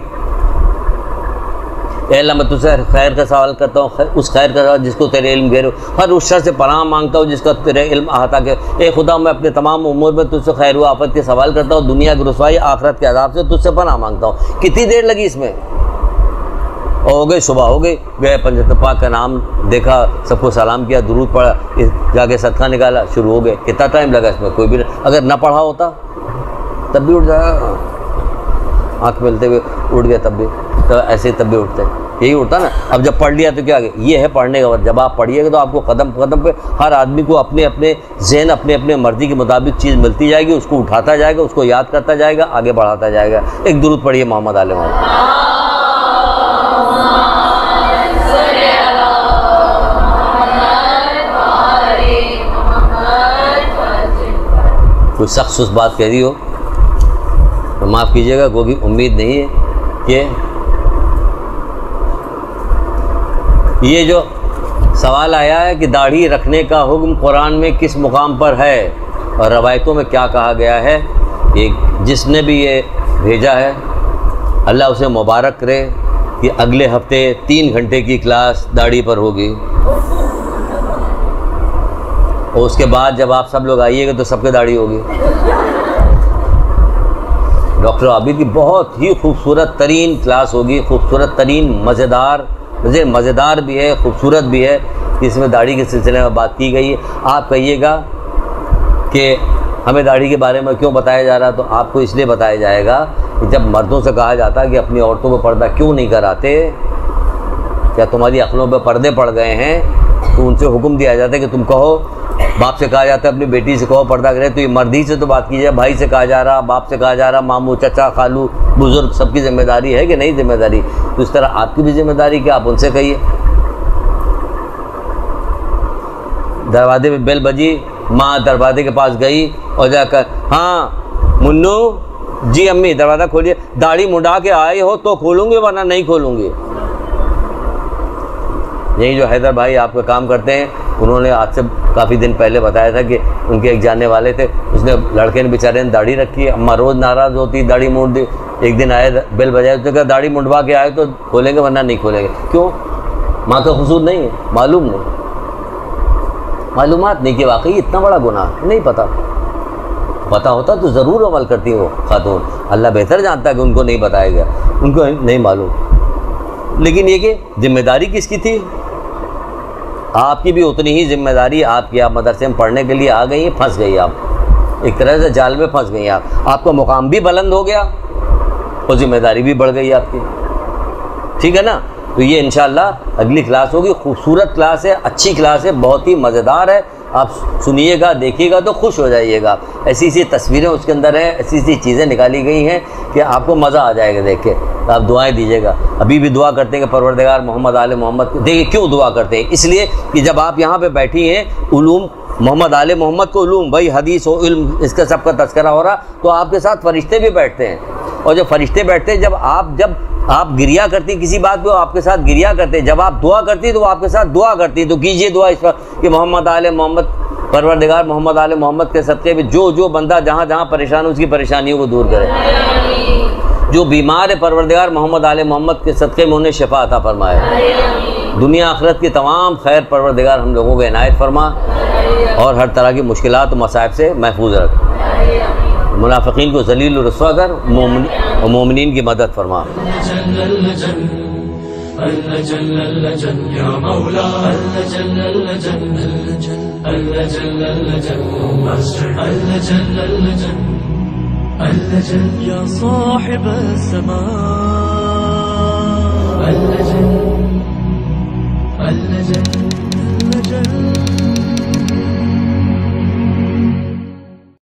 अल्लाह मैं तुझसे खैर का सवाल करता हूँ, उस खैर का जिसको तेरे इल्म घेरो, हर उस शर से पनाह मांगता हूँ जिसका तेरे इल्म अहाता के। ए खुदा मैं अपने तमाम उम्र में तुझसे खैर व आफत के सवाल करता हूँ, दुनिया की रुसवाई आखरत के अज़ाब से तुझसे पनाह मांगता हूँ। कितनी देर लगी इसमें, और हो गई सुबह, हो गई, गए पंजत पाक का नाम देखा, सबको सलाम किया, दुरूद पढ़ा, जाके सदका निकाला, शुरू हो गए। कितना टाइम लगा इसमें, कोई भी अगर ना पढ़ा होता तब भी उठ जाएगा, आँख मिलते हुए उठ गया तब भी, तो ऐसे तब भी उठते, यही उठता ना। अब जब पढ़ लिया तो क्या ये है पढ़ने का वक्त। जब आप पढ़िएगा तो आपको कदम कदम पे हर आदमी को अपने अपने जहन अपने अपने मर्जी के मुताबिक चीज़ मिलती जाएगी, उसको उठाता जाएगा, उसको याद करता जाएगा, आगे बढ़ाता जाएगा। एक दुरूद पढ़िए मोहम्मद आले मोहम्मद। कोई सख्त उस बात कह रही हो तो माफ़ कीजिएगा, क्योंकि उम्मीद नहीं है कि ये जो सवाल आया है कि दाढ़ी रखने का हुक्म कुरान में किस मुकाम पर है और रवायतों में क्या कहा गया है, ये जिसने भी ये भेजा है अल्लाह उसे मुबारक करे कि अगले हफ्ते 3 घंटे की क्लास दाढ़ी पर होगी। और उसके बाद जब आप सब लोग आइएगा तो सबके दाढ़ी होगी। डॉक्टर आबिद की बहुत ही खूबसूरत तरीन क्लास होगी, खूबसूरत तरीन, मज़ेदार भी है, खूबसूरत भी है। इसमें दाढ़ी के सिलसिले में बात की गई है। आप कहिएगा कि हमें दाढ़ी के बारे में क्यों बताया जा रहा, तो आपको इसलिए बताया जाएगा कि जब मर्दों से कहा जाता है कि अपनी औरतों को पर्दा क्यों नहीं कराते, क्या तुम्हारी अक्लों पर पर्दे पड़ गए हैं, तो उनसे हुक्म दिया जाता है कि तुम कहो। बाप से कहा जाता है अपनी बेटी से कहो पर्दा करे, तो ये मर्दी से तो बात की जाए, भाई से कहा जा रहा, बाप से कहा जा रहा, मामू चाचा खालू बुजुर्ग सबकी जिम्मेदारी है कि नहीं जिम्मेदारी। तो इस तरह आपकी भी जिम्मेदारी कि आप उनसे कहिए। दरवाजे पे बेल बजी, माँ दरवाजे के पास गई और जाकर, हाँ मुन्नू जी अम्मी दरवाज़ा खोलिए, दाढ़ी मुंडा के आए हो तो खोलूँगी वरना नहीं खोलूँगी। यही जो हैदर भाई आपका काम करते हैं, उन्होंने आज से काफ़ी दिन पहले बताया था कि उनके एक जानने वाले थे, उसने लड़के ने बेचारे ने दाढ़ी रखी है, अम्मा रोज़ नाराज़ होती, दाढ़ी मुंड दी। एक दिन आए बेल बजाए, उसने कहा दाढ़ी मुंडवा के आए तो खोलेंगे वरना नहीं खोलेंगे। क्यों? माँ का कसूर नहीं है, मालूम नहीं, मालूमात नहीं कि वाकई इतना बड़ा गुनाह नहीं पता होता तो ज़रूर अमल करती वो खातून। अल्लाह बेहतर जानता है कि उनको नहीं बताया गया, उनको नहीं मालूम। लेकिन ये कि जिम्मेदारी किसकी थी? आपकी भी उतनी ही जिम्मेदारी आपकी। आप मदरसे में पढ़ने के लिए आ गई, फंस गई, आप एक तरह से जाल में फंस गई। आपका मुकाम भी बुलंद हो गया और जिम्मेदारी भी बढ़ गई आपकी। ठीक है ना। तो ये इंशाअल्लाह अगली क्लास होगी, खूबसूरत क्लास है, अच्छी क्लास है, बहुत ही मज़ेदार है। आप सुनिएगा, देखिएगा तो खुश हो जाइएगा। ऐसी ऐसी तस्वीरें उसके अंदर हैं, ऐसी ऐसी चीज़ें निकाली गई हैं कि आपको मज़ा आ जाएगा देख के। तो आप दुआएं दीजिएगा। अभी भी दुआ करते हैं कि परवरदिगार मोहम्मद आले मोहम्मद, देखिए क्यों दुआ करते हैं, इसलिए कि जब आप यहाँ पे बैठी हैं, उलूम मोहम्मद आले मोहम्मद को उलूम, भाई हदीस हो, इल्म, इसका सबका तज़किरा हो रहा, तो आपके साथ फरिश्ते भी बैठते हैं। और जब फरिश्ते बैठते हैं, जब आप गिरिया करती किसी बात पे, आपके साथ गिरिया करते हैं। जब आप दुआ करती तो वो आपके साथ दुआ करती। तो कीजिए दुआ इस पर कि मोहम्मद आले मोहम्मद, परवरदिगार मोहम्मद आले मोहम्मद के सदक़े में जो बंदा जहाँ जहाँ परेशान हो, उसकी परेशानियों को दूर करे। जो बीमार है, परवरदिगार मोहम्मद आले मोहम्मद के सदक़े में उन्हें शिफा अता फरमाए। दुनिया आखिरत की तमाम खैर परवरदिगार हम लोगों को इनायत फरमा, और हर तरह की मुश्किलात और मसाइब से महफूज रख। मुनाफिकीन को ज़लील और रुस्वा कर, मोमिनीन की मदद फरमा। या साहिब समा अल्लजन